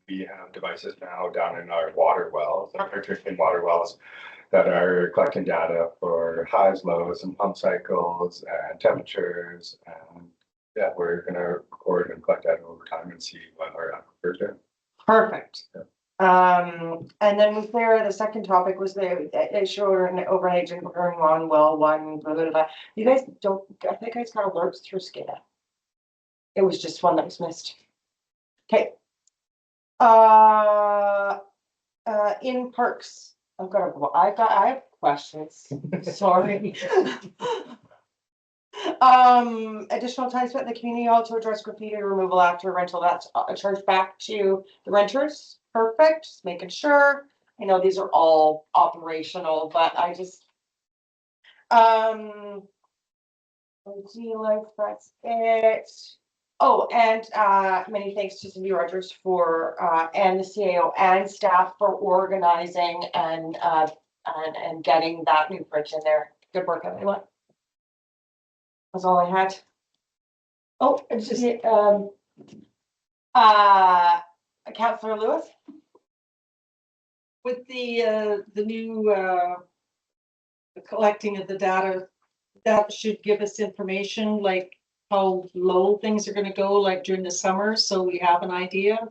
We have devices now down in our water wells, our drinking water wells, that are collecting data for highs, lows, and pump cycles and temperatures. And yeah, we're gonna record and collect data over time and see what our aquifers are. Perfect. And then was there, the second topic was it showed an overhead occurring on well one, blah, blah, blah. You guys don't, I think I just got alerts through SCADA. It was just one that was missed. Okay. In parks, I have questions, sorry. Additional time spent in the community hall to address graffiti removal after rental, that's charged back to the renters. Perfect, just making sure. I know these are all operational, but I just. Life, that's it. Oh, and many thanks to Cindy Rogers for and the CAO and staff for organizing and getting that new fridge in there. Good work, everyone. That's all I had. Oh, it's just Councillor Lewis. With the new collecting of the data, that should give us information like how low things are gonna go, like during the summer, so we have an idea.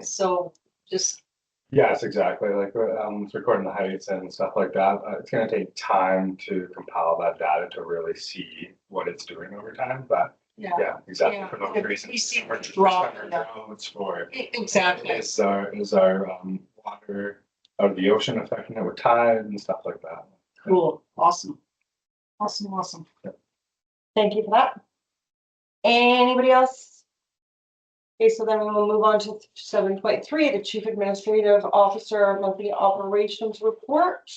So just, Yes, exactly. Like with recording the heights and stuff like that. It's gonna take time to compile that data to really see what it's doing over time. But yeah, yeah, exactly. Yeah. For those If reasons, we see we're the drop, just yeah. drones for exactly. is our water out of the ocean affecting it with tide and stuff like that. Cool, awesome. Awesome. Thank you for that. Anybody else? Okay, so then we will move on to 7.3, the Chief Administrative Officer Monthly Operations Report.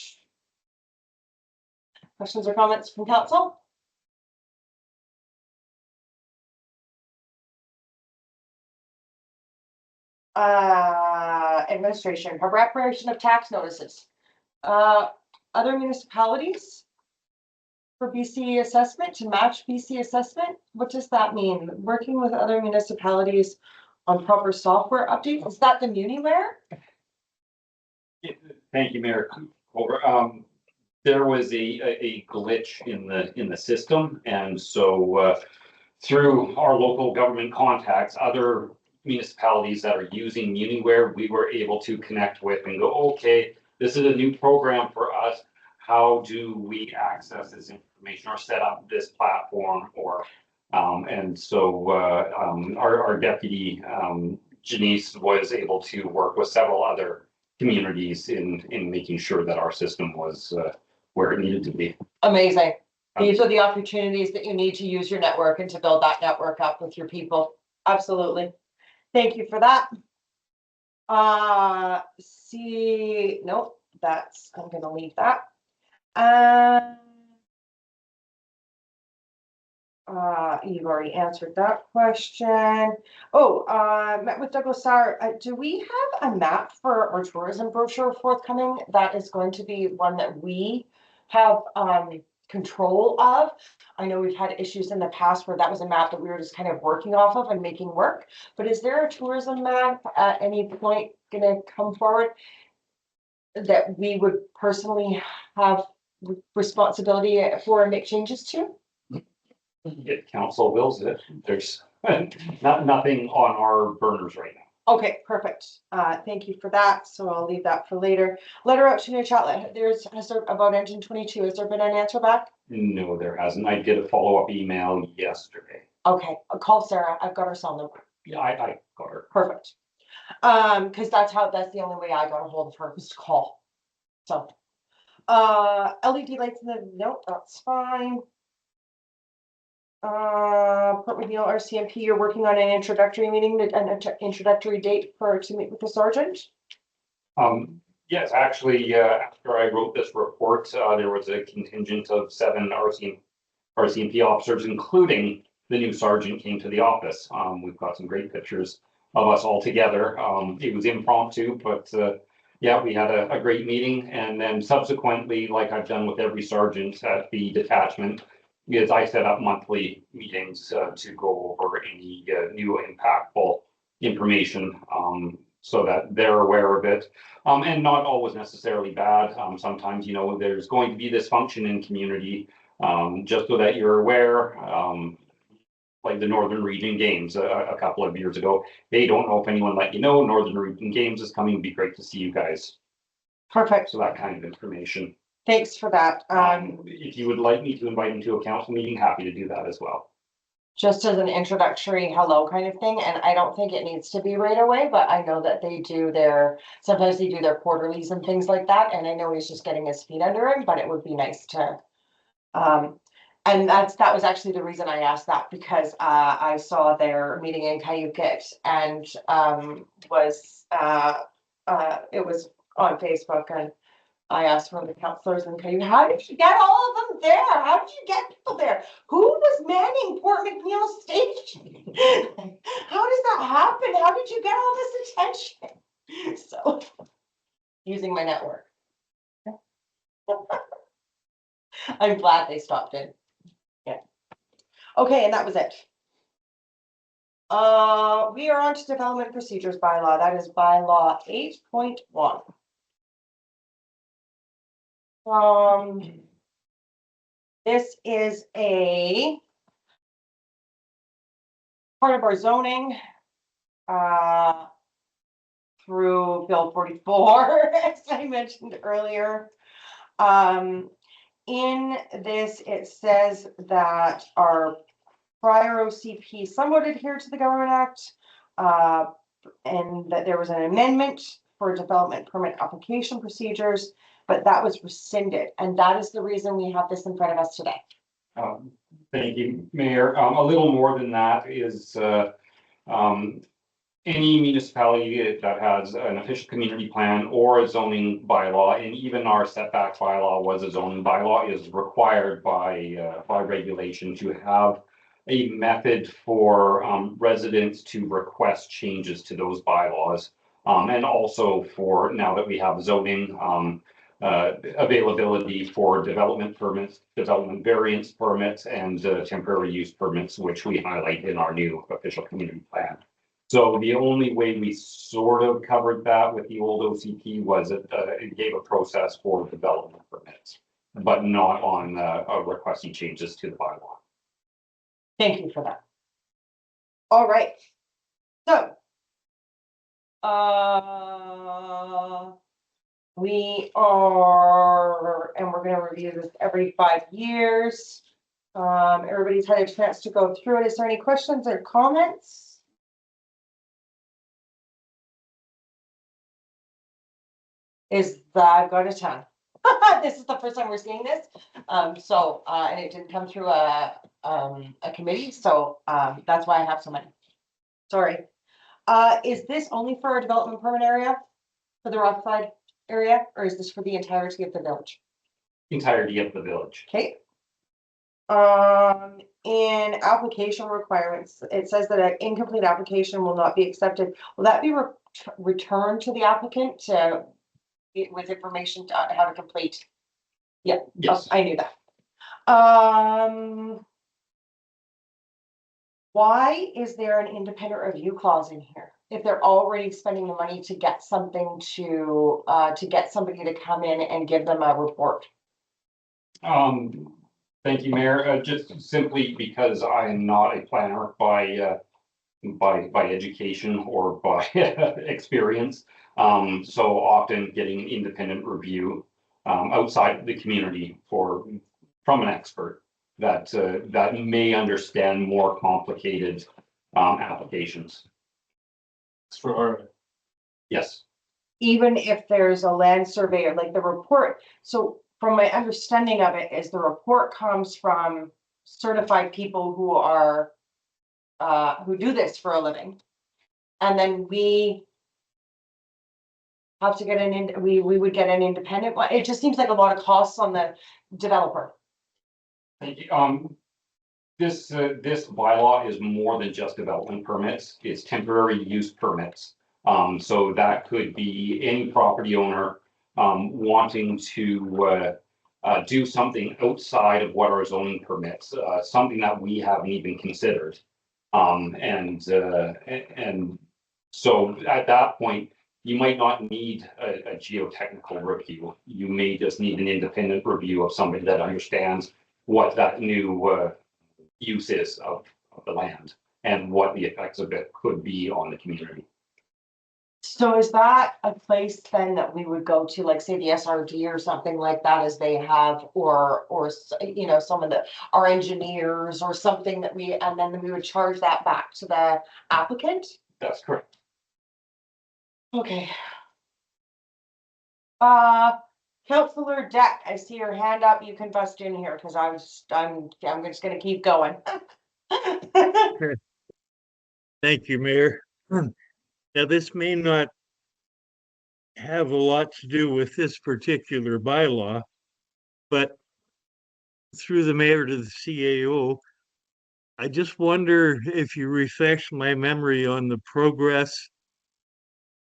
Questions or comments from council? Administration, preparation of tax notices. Other municipalities for BC assessment, to match BC assessment. What does that mean? Working with other municipalities on proper software updates? Is that the Muniware? Thank you, Mayor. There was a glitch in the system, and so through our local government contacts, other municipalities that are using Muniware, we were able to connect with and go, okay, this is a new program for us. How do we access this information or set up this platform? Or and so our deputy Janice was able to work with several other communities in making sure that our system was where it needed to be. Amazing. These are the opportunities that you need to use your network and to build that network up with your people. Absolutely. Thank you for that. Nope, I'm gonna leave that. You've already answered that question. Oh, met with Douglas Sauer. Do we have a map for our tourism brochure forthcoming? That is going to be one that we have control of. I know we've had issues in the past where that was a map that we were just kind of working off of and making work. But is there a tourism map at any point gonna come forward that we would personally have responsibility for and make changes to? If council wills it, there's nothing on our burners right now. Okay, perfect. Thank you for that. So I'll leave that for later. Letter out to New Chatlet. Has there about engine 22? Has there been an answer back? No, there hasn't. I did a follow-up email yesterday. Okay, I'll call Sarah. I've got her cell number. Yeah, I got her. Perfect. Because that's the only way I got a hold of her was to call. So, LED lights in the, nope, that's fine. Port McNeil RCMP, you're working on an introductory meeting, an introductory date to meet with the sergeant? Yes, actually, after I wrote this report, there was a contingent of 7 RCMP officers, including the new sergeant, came to the office. We've got some great pictures of us all together. It was impromptu, but yeah, we had a great meeting. And then subsequently, like I've done with every sergeant at the detachment, is I set up monthly meetings to go over any new impactful information so that they're aware of it. And not always necessarily bad. Sometimes, you know, there's going to be dysfunction in community, just so that you're aware. Like the Northern Region Games a couple of years ago. They don't know if anyone let you know. Northern Region Games is coming. It'd be great to see you guys. Perfect. So that kind of information. Thanks for that. If you would like me to invite them to a council meeting, happy to do that as well. Just as an introductory hello kind of thing, and I don't think it needs to be right away, but I know that they do sometimes they do their quarterlies and things like that, and I know he's just getting his feet under him, but it would be nice to, and that was actually the reason I asked that, because I saw their meeting in Cayucit, and it was on Facebook, and I asked one of the counselors in Cayuga, how did you get all of them there? How did you get people there? Who was manning Port McNeil Station? How does that happen? How did you get all this attention? So, using my network. I'm glad they stopped in. Yeah. Okay, and that was it. We are on to development procedures bylaw. That is bylaw 8.1. This is a part of our zoning through Bill 44, as I mentioned earlier. In this, it says that our prior OCP somewhat adhered to the Government Act, and that there was an amendment for development permit application procedures, but that was rescinded, and that is the reason we have this in front of us today. Thank you, Mayor. A little more than that is any municipality that has an official community plan or a zoning bylaw, and even our setback bylaw was a zoning bylaw, is required by regulation to have a method for residents to request changes to those bylaws. And also for, now that we have zoning, availability for development permits, development variance permits, and temporary use permits, which we highlight in our new official community plan. So the only way we sort of covered that with the old OCP was it gave a process for development permits, but not on requesting changes to the bylaw. Thank you for that. All right. So, we are, and we're going to review this every 5 years. Everybody's had a chance to go through it. Is there any questions or comments? I've got a ton. This is the first time we're seeing this. And it didn't come through a committee, so that's why I have so many. Sorry. Is this only for our development permit area, for the Rockside area, or is this for the entirety of the village? Entirety of the village. Okay. In application requirements, it says that an incomplete application will not be accepted. Will that be returned to the applicant with information on how to complete? Yeah, yes. I knew that. Why is there an independent review clause in here? If they're already spending the money to get something to get somebody to come in and give them a report. Thank you, Mayor. Just simply because I'm not a planner by by education or by experience. So often getting independent review outside the community from an expert that may understand more complicated applications. For our, Yes. Even if there's a land surveyor, like the report, so from my understanding of it is the report comes from certified people who are who do this for a living. And then we have to get we would get an independent one. It just seems like a lot of costs on the developer. Thank you. This bylaw is more than just development permits. It's temporary use permits. So that could be any property owner wanting to do something outside of what our zoning permits, something that we haven't even considered. And so at that point, you might not need a geotechnical review. You may just need an independent review of somebody that understands what that new use is of the land and what the effects of it could be on the community. So is that a place then that we would go to, like say the SRD or something like that, as they have, or you know, some of our engineers or something that and then we would charge that back to the applicant? That's correct. Okay. Councillor Deck, I see your hand up. You can bust in here because I'm just gonna keep going. Thank you, Mayor. Now, this may not have a lot to do with this particular bylaw, but through the mayor to the CAO, I just wonder if you refresh my memory on the progress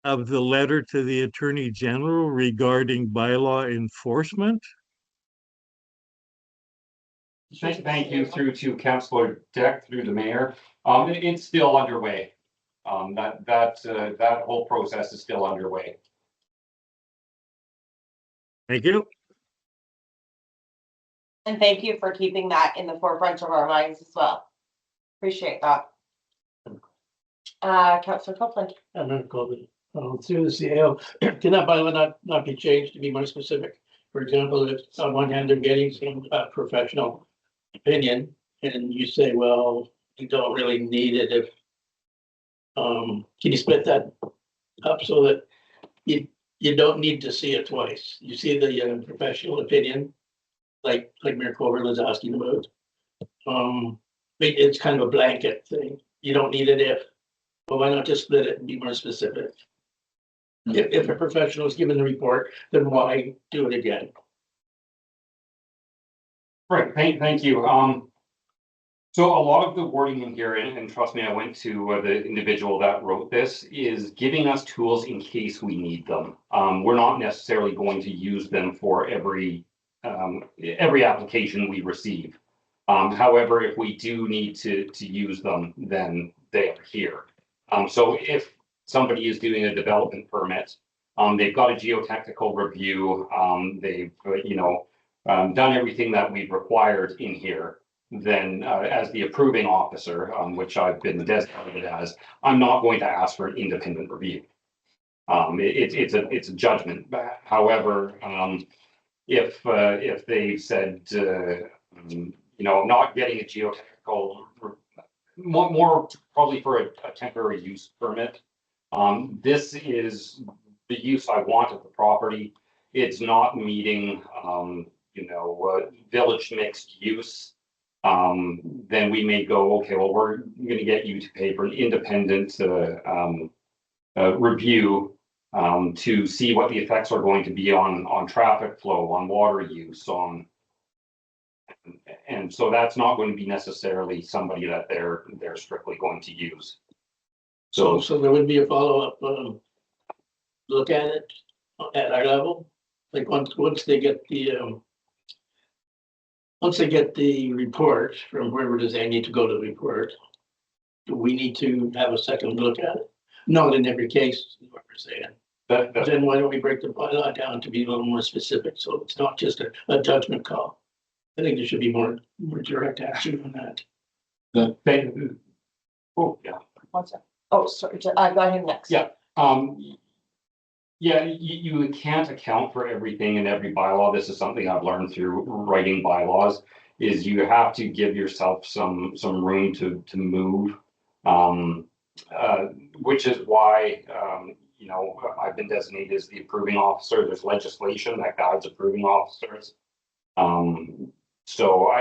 of the letter to the Attorney General regarding bylaw enforcement. Thank you through to Councillor Deck, through the mayor. It's still underway. That whole process is still underway. Thank you. And thank you for keeping that in the forefront of our minds as well. Appreciate that. Councillor Copeland. I'm not going through the CAO. Can that bylaw not be changed to be more specific? For example, if on one hand they're getting some professional opinion and you say, well, you don't really need it if, can you split that up so that you don't need to see it twice? You see the professional opinion, like Mayor Clover was asking about. It's kind of a blanket thing. You don't need it if, but why not just split it and be more specific? If a professional is given the report, then why do it again? Right, thank you. So a lot of the wording in here, and trust me, I went to the individual that wrote this, is giving us tools in case we need them. We're not necessarily going to use them for every application we receive. However, if we do need to use them, then they are here. So if somebody is doing a development permit, they've got a geotechnical review, they've done everything that we've required in here, then as the approving officer, which I've been designated as, I'm not going to ask for an independent review. It's a judgment. However, if they said, not getting a geotechnical, more probably for a temporary use permit. This is the use I want of the property. It's not meeting, village mixed use. Then we may go, okay, well, we're going to get you to pay for an independent review to see what the effects are going to be on traffic flow, on water use, and so that's not going to be necessarily somebody that they're strictly going to use. So there would be a follow-up look at it at our level, like once they get the report from wherever it is they need to go to the report. Do we need to have a second look at it? Not in every case, is what we're saying. Then why don't we break the bylaw down to be a little more specific, so it's not just a judgment call? I think there should be more direct action on that. Oh, yeah. One sec. Oh, sorry, I got him next. Yeah. Yeah, you can't account for everything in every bylaw. This is something I've learned through writing bylaws, is you have to give yourself some room to move. Which is why, you know, I've been designated as the approving officer. There's legislation that guides approving officers. So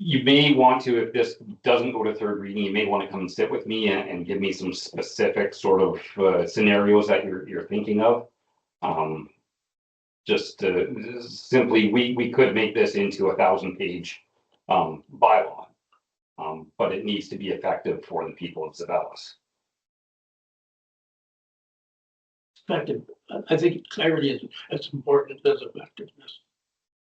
you may want to, if this doesn't go to third reading, you may want to come and sit with me and give me some specific sort of scenarios that you're thinking of. Just simply, we could make this into a 1,000-page bylaw, but it needs to be effective for the people of Zeballos. Effective, I think clarity is as important as effectiveness.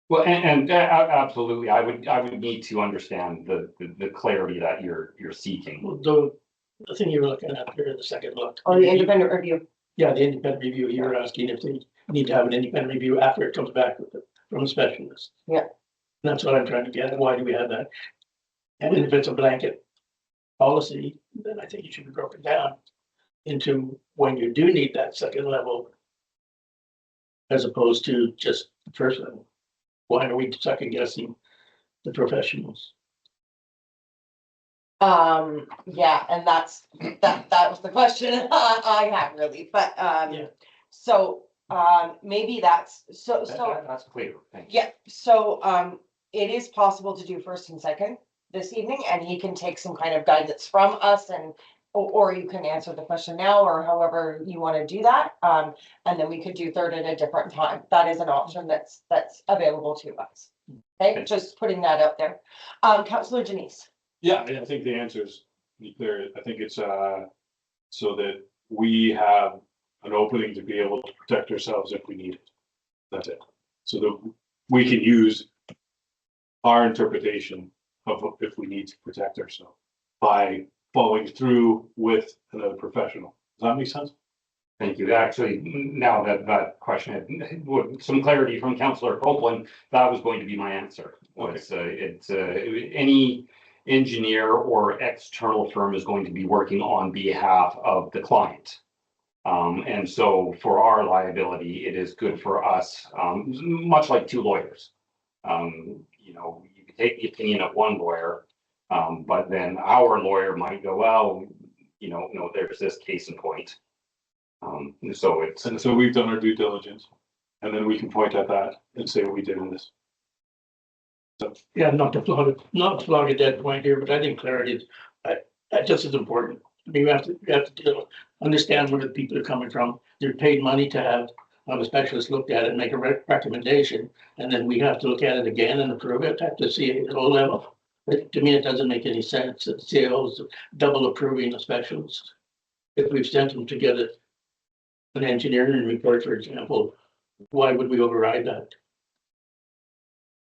Well, and absolutely, I would need to understand the clarity that you're seeking. Well, the thing you were looking at there in the second look. Oh, the independent review. Yeah, the independent review, you were asking if they need to have an independent review after it comes back from a specialist. Yeah. And that's what I'm trying to get at. Why do we have that? And if it's a blanket policy, then I think it should be broken down into when you do need that second level, as opposed to just the first level. Why are we second guessing the professionals? Yeah, and that was the question I had really, but, Yeah. so, maybe that's, so, That's clear, thank you. yeah, so, it is possible to do first and second this evening, and he can take some kind of guidance from us and, or you can answer the question now, or however you want to do that. And then we could do third at a different time. That is an option that's available to us. Okay, just putting that out there. Councillor Janice. Yeah, I think the answer is pretty clear. I think it's so that we have an opening to be able to protect ourselves if we need it. That's it. So that we can use our interpretation of if we need to protect ourselves by following through with another professional. Does that make sense? Thank you. Actually, now that question had with some clarity from Councillor Copeland, that was going to be my answer. Was it's any engineer or external firm is going to be working on behalf of the client. And so for our liability, it is good for us, much like two lawyers. You know, you can take the opinion of one lawyer, but then our lawyer might go, well, you know, no, there's this case in point. So it's, And so we've done our due diligence, and then we can point at that and say we did in this. So Yeah, not to flog a dead point here, but I think clarity is just as important. I mean, you have to understand where the people are coming from. They're paid money to have a specialist look at it and make a recommendation, and then we have to look at it again and approve it at the CAO level. But to me, it doesn't make any sense that the CAO is double approving a specialist. If we've sent them to get an engineering report, for example, why would we override that?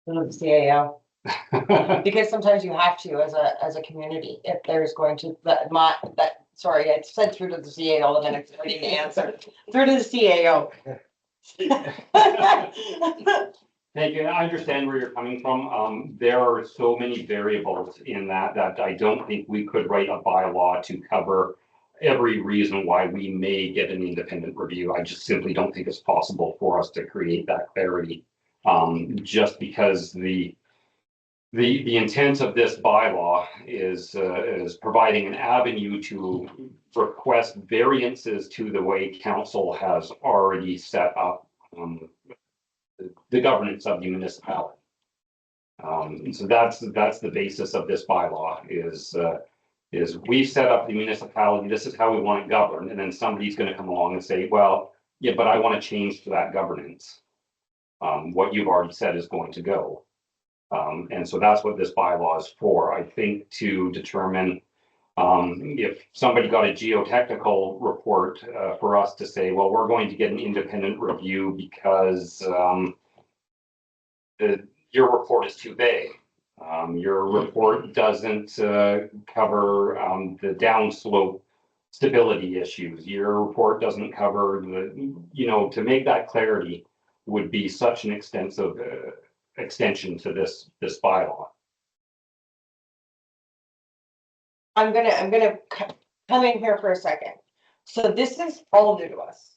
The CAO, because sometimes you have to as a community, if there's going to, sorry, I said through to the CAO and then it's ready to answer. Through to the CAO. thank you. I understand where you're coming from. There are so many variables in that I don't think we could write a bylaw to cover every reason why we may get an independent review. I just simply don't think it's possible for us to create that clarity. Just because the intent of this bylaw is providing an avenue to request variances to the way council has already set up the governance of the municipality. So that's the basis of this bylaw is we set up the municipality, this is how we want it governed, and then somebody's going to come along and say, well, yeah, but I want to change to that governance. What you've already said is going to go. And so that's what this bylaw is for, I think, to determine if somebody got a geotechnical report for us to say, well, we're going to get an independent review because your report is too vague. Your report doesn't cover the downslope stability issues. Your report doesn't cover to make that clarity would be such an extensive extension to this bylaw. I'm gonna come in here for a second. So this is all new to us.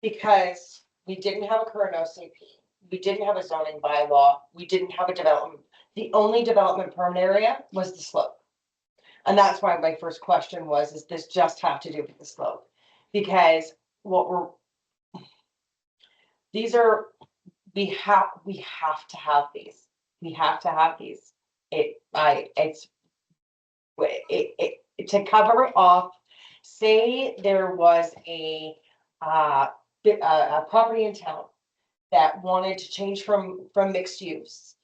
Because we didn't have a current OCP, we didn't have a zoning bylaw, we didn't have a development. The only development permit area was the slope. And that's why my first question was, does this just have to do with the slope? Because these are, we have to have these. We have to have these. To cover off, say there was a property in town that wanted to change from mixed use.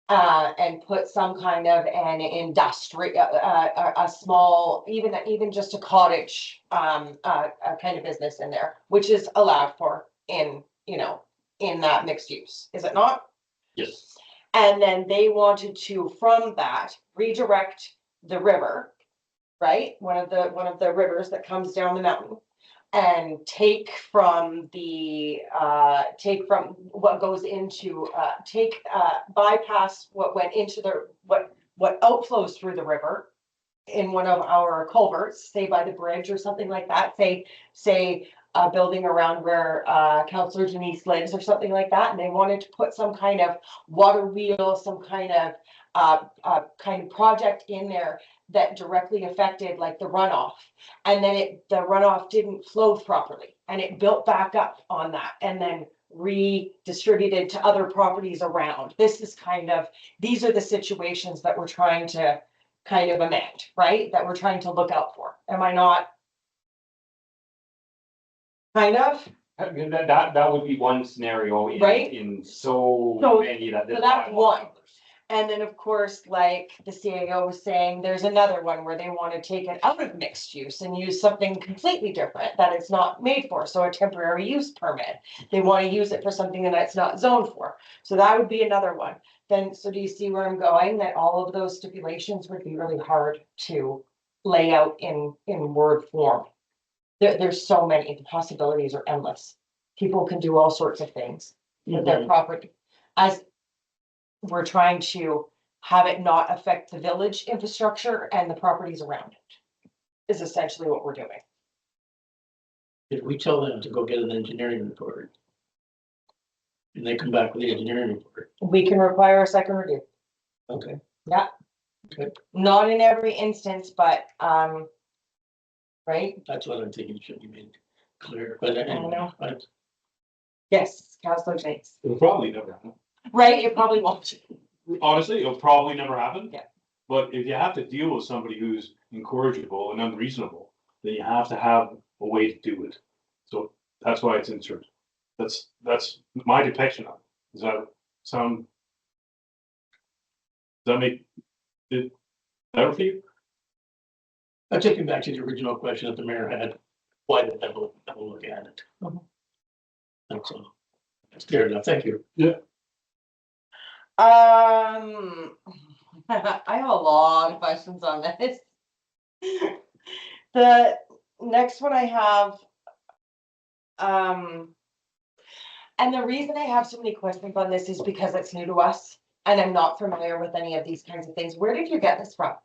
And put some kind of an industry, a small, even just a cottage, kind of business in there, which is allowed for in, in that mixed use, is it not? Yes. And then they wanted to, from that, redirect the river, right? One of the rivers that comes down the mountain. And take from what goes into, bypass what went into what outflows through the river. In one of our culverts, say by the bridge or something like that, say a building around where Councillor Denise lives or something like that, and they wanted to put some kind of water wheel, some kind of project in there that directly affected like the runoff. And then the runoff didn't flow properly and it built back up on that and then redistributed to other properties around. These are the situations that we're trying to kind of amend, right? That we're trying to look out for. Am I not? Kind of? I mean, that would be one scenario Right? in so So- many that. so that's one. And then, of course, like the CAO was saying, there's another one where they want to take it out of mixed use and use something completely different that it's not made for. So a temporary use permit. They want to use it for something that it's not zoned for. So that would be another one. Then, so do you see where I'm going? That all of those stipulations would be really hard to lay out in word form. There's so many, the possibilities are endless. People can do all sorts of things with their property. As we're trying to have it not affect the village infrastructure and the properties around it, is essentially what we're doing. If we tell them to go get an engineering report. And they come back with the engineering report, We can require a second review. okay, Not in every instance, but, right? that's what I'm thinking should be made clear, but know. I Yes, Councilor James. It'll probably never happen. Right, it probably won't. Honestly, it'll probably never happen. Yeah. But if you have to deal with somebody who's incorrigible and unreasonable, then you have to have a way to do it. So that's why it's inserted. That's my depiction of it. Does that sound? Does that make it better for you? I'm taking back to the original question that the mayor had, why the devil look at it? Mhm. That's all. That's clear enough, thank you. I have a lot of questions on this. The next one I have, and the reason I have so many questions on this is because it's new to us and I'm not familiar with any of these kinds of things. Where did you get this from?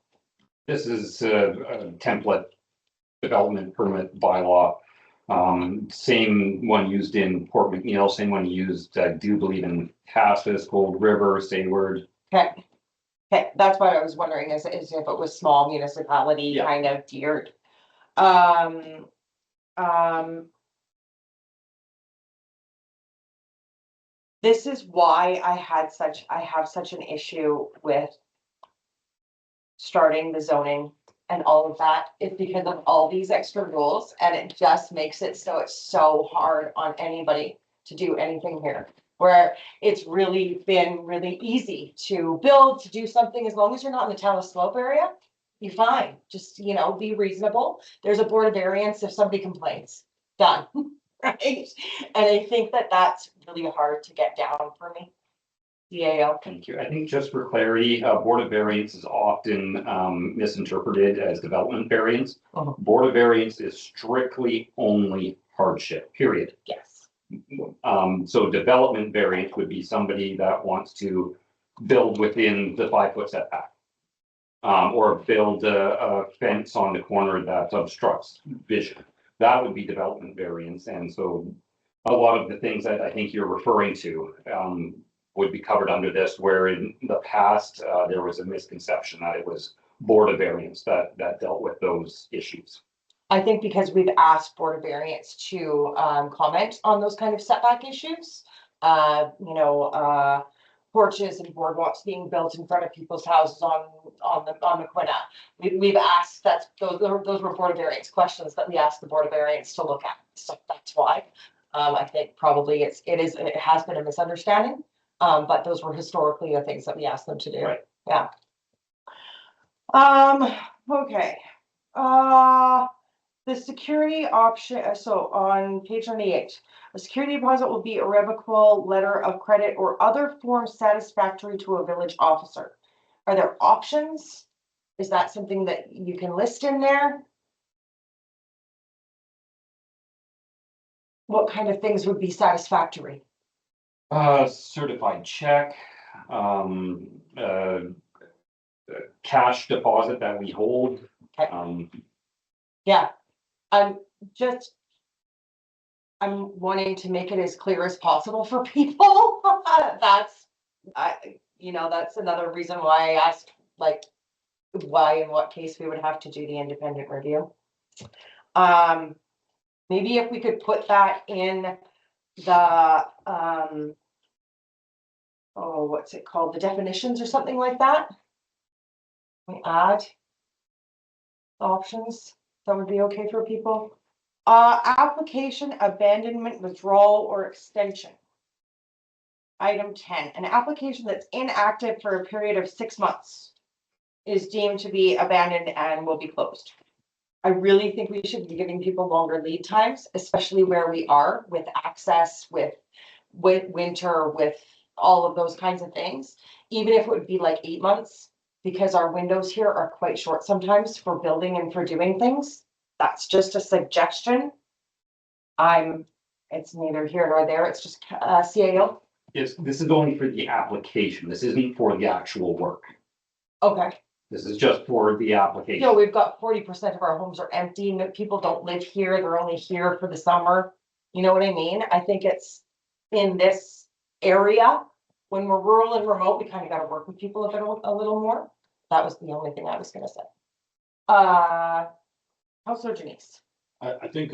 This is a template development permit bylaw. Same one used in Port McNeil, same one used, I do believe in Cassis, Gold River, Sayward. Okay. Okay, that's what I was wondering is if it was small municipality Yeah. kind of geared. This is why I have such an issue with starting the zoning and all of that, is because of all these extra rules, and it just makes it so it's so hard on anybody to do anything here. Where it's really been really easy to build, to do something, as long as you're not in the Talus Slope area, you're fine. Just, be reasonable. There's a board of variance if somebody complains, done, right? And I think that that's really hard to get down for me. DAO. Thank you. I think just for clarity, Board of Variance is often misinterpreted as development variance. Board of Variance is strictly only hardship, period. Yes. So development variance would be somebody that wants to build within the 5-foot setback. or build a fence on the corner that obstructs vision. That would be development variance, and so a lot of the things that I think you're referring to, would be covered under this, where in the past, there was a misconception that it was Board of Variance that dealt with those issues. I think because we've asked Board of Variance to comment on those kind of setback issues. Porches and boardwalks being built in front of people's houses on Maquinna. We've asked, those were Board of Variance questions that we asked the Board of Variance to look at. So that's why. I think probably it has been a misunderstanding. But those were historically the things that we asked them to do. Right. Yeah. Okay. The security option, so on page 98, a security deposit will be a revocable letter of credit or other form satisfactory to a village officer. Are there options? Is that something that you can list in there? What kind of things would be satisfactory? Certified check, cash deposit that we hold. Okay. Yeah, I'm wanting to make it as clear as possible for people. That's another reason why I asked, like, why in what case we would have to do the independent review. Maybe if we could put that in the what's it called? The definitions or something like that. We add options. That would be okay for people. Application, abandonment, withdrawal, or extension. Item 10, an application that's inactive for a period of 6 months is deemed to be abandoned and will be closed. I really think we should be giving people longer lead times, especially where we are with access, with winter, with all of those kinds of things. Even if it would be like 8 months, because our windows here are quite short sometimes for building and for doing things. That's just a suggestion. It's neither here nor there. It's just CAO. Yes, this is only for the application. This isn't for the actual work. Okay. This is just for the application. So we've got 40% of our homes are empty and people don't live here. They're only here for the summer. You know what I mean? I think it's in this area. When we're rural and remote, we kind of got to work with people a little more. That was the only thing I was going to say. Councilor Janice. I think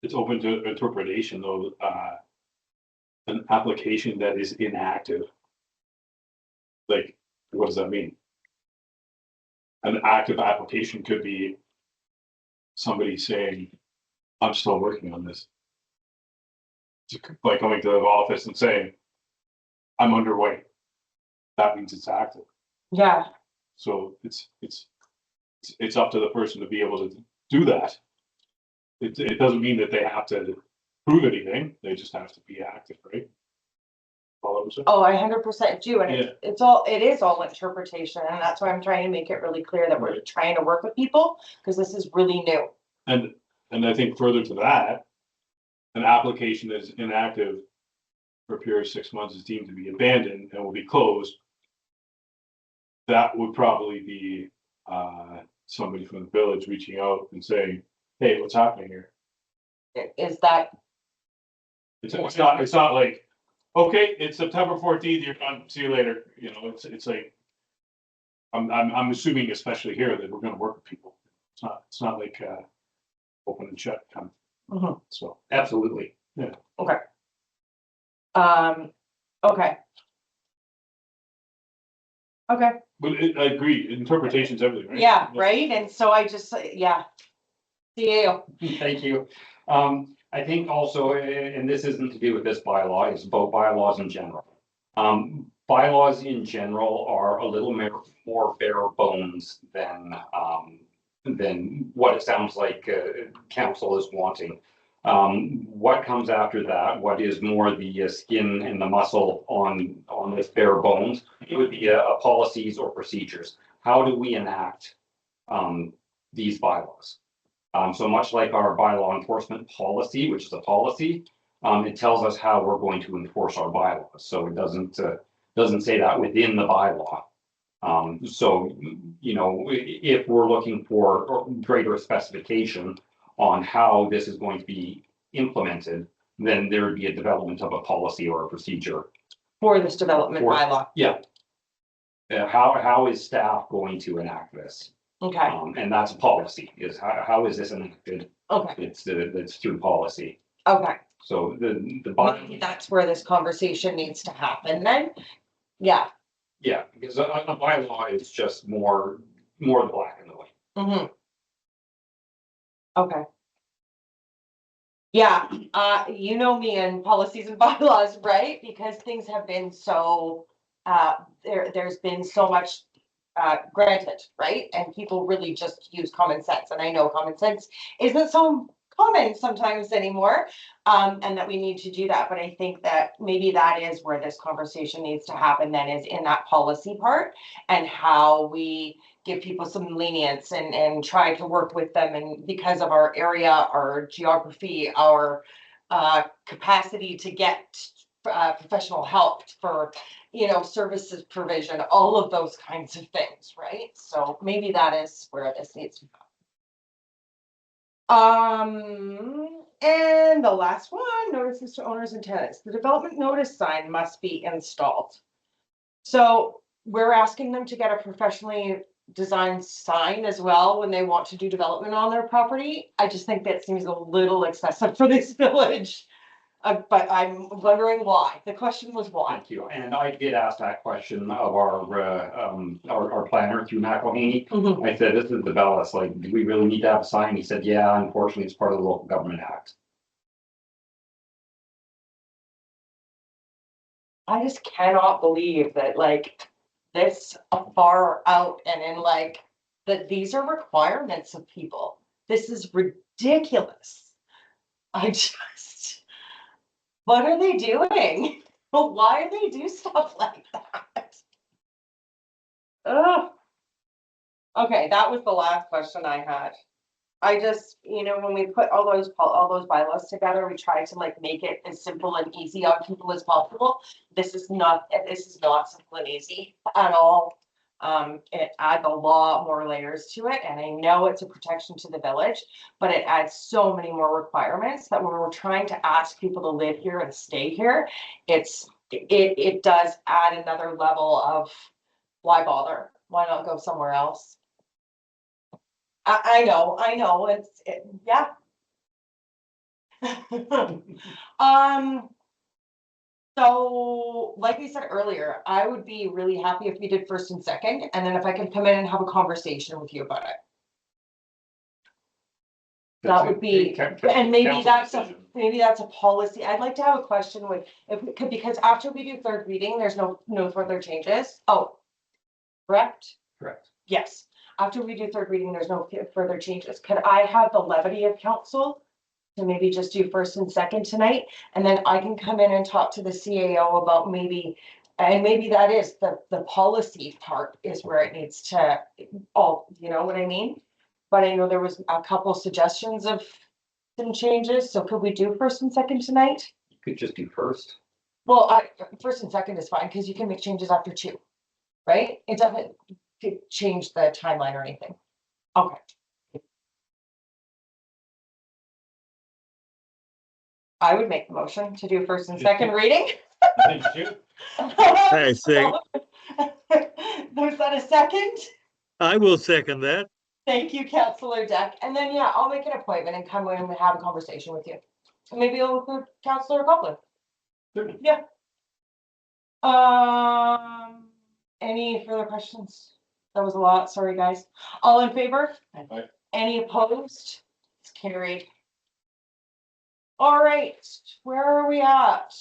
it's open to interpretation though. An application that is inactive. Like, what does that mean? An active application could be somebody saying, I'm still working on this. Like going to the office and saying, I'm underway. That means it's active. Yeah. So it's up to the person to be able to do that. It doesn't mean that they have to prove anything. They just have to be active, right? Follow me? Oh, I 100% do. And it is all interpretation. And that's why I'm trying to make it really clear that we're trying to work with people because this is really new. And I think further to that, an application that is inactive for a period of 6 months is deemed to be abandoned and will be closed. That would probably be somebody from the village reaching out and saying, hey, what's happening here? Is that? It's not like, okay, it's September 14th, you're done, see you later. You know, it's like, I'm assuming especially here that we're gonna work with people. It's not like open and shut kind of, so. Absolutely. Yeah. Okay. Okay. Okay. But I agree, interpretation's everything, right? Yeah, right. And so I just, yeah. CAO. Thank you. I think also, and this isn't to do with this bylaw, it's about bylaws in general. Bylaws in general are a little more bare bones than what it sounds like council is wanting. What comes after that, what is more the skin and the muscle on this bare bones, it would be policies or procedures. How do we enact these bylaws? So much like our bylaw enforcement policy, which is a policy, it tells us how we're going to enforce our bylaws. So it doesn't doesn't say that within the bylaw. So, you know, if we're looking for greater specification on how this is going to be implemented, then there would be a development of a policy or a procedure. For this development For- bylaw. Yeah. How is staff going to enact this? Okay, And that's a policy, is how is this enacted? okay, It's through policy. okay. So the Maybe bottom, that's where this conversation needs to happen then. Yeah. yeah, because a bylaw is just more the black and the white. Mm-hmm. Okay. Yeah, you know me and policies and bylaws, right? Because things have been so, there's been so much, granted, right? And people really just use common sense, and I know common sense isn't so common sometimes anymore. And that we need to do that, but I think that maybe that is where this conversation needs to happen then, is in that policy part. And how we give people some lenience and try to work with them, and because of our area, our geography, our capacity to get professional help for, you know, services provision, all of those kinds of things, right? So maybe that is where this needs to go. And the last one, notices to owners and tenants. The development notice sign must be installed. So we're asking them to get a professionally designed sign as well when they want to do development on their property. I just think that seems a little excessive for this village. But I'm wondering why. The question was why. Thank you. And I did ask that question of our planner through Maquinna. Mhm. I said, this is Zeballos, like, do we really need to have a sign? He said, yeah, unfortunately, it's part of the Local Government Act. I just cannot believe that like this far out and in like that these are requirements of people. This is ridiculous. I just, what are they doing? Why do they do stuff like that? Ugh. Okay, that was the last question I had. I just, you know, when we put all those bylaws together, we try to like make it as simple and easy on people as possible. This is not simple and easy at all. It adds a lot more layers to it, and I know it's a protection to the village, but it adds so many more requirements that when we're trying to ask people to live here and stay here, it does add another level of why bother? Why not go somewhere else? I know, yeah. So like we said earlier, I would be really happy if we did first and second, and then if I could come in and have a conversation with you about it. That would be, and maybe that's a policy. I'd like to have a question with, if we could, because after we do third reading, there's no further changes. Oh, correct? Correct. Yes, after we do third reading, there's no further changes. Could I have the levity of council to maybe just do first and second tonight? And then I can come in and talk to the CAO about maybe, and maybe that is the policy part is where it needs to, all, you know what I mean? But I know there was a couple suggestions of some changes, so could we do first and second tonight? You could just do first. Well, first and second is fine, because you can make changes after two, right? It doesn't change the timeline or anything. Okay. I would make the motion to do first and second reading. I say, Was that a second? I will second that. Thank you, Councillor Deck. And then, yeah, I'll make an appointment and come in and have a conversation with you. Maybe I'll include Councillor Copeland. Yeah. Any further questions? That was a lot. Sorry, guys. All in favor? Aye. Any opposed? It's carried. All right, where are we at?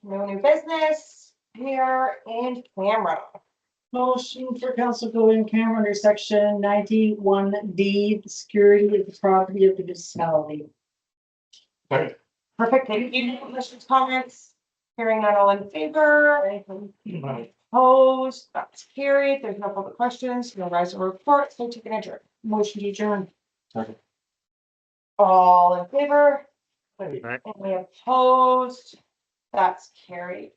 No new business here and camera. Motion for council go in camera under section 91D, the security of the property of the municipality. Perfect. Thank you. Questions, comments? Hearing none, all in favor? Opposed? That's carried. There's no public questions, no rise or report, so take an adjourn. Motion to adjourn. Second. All in favor? Aye. Any opposed? That's carried.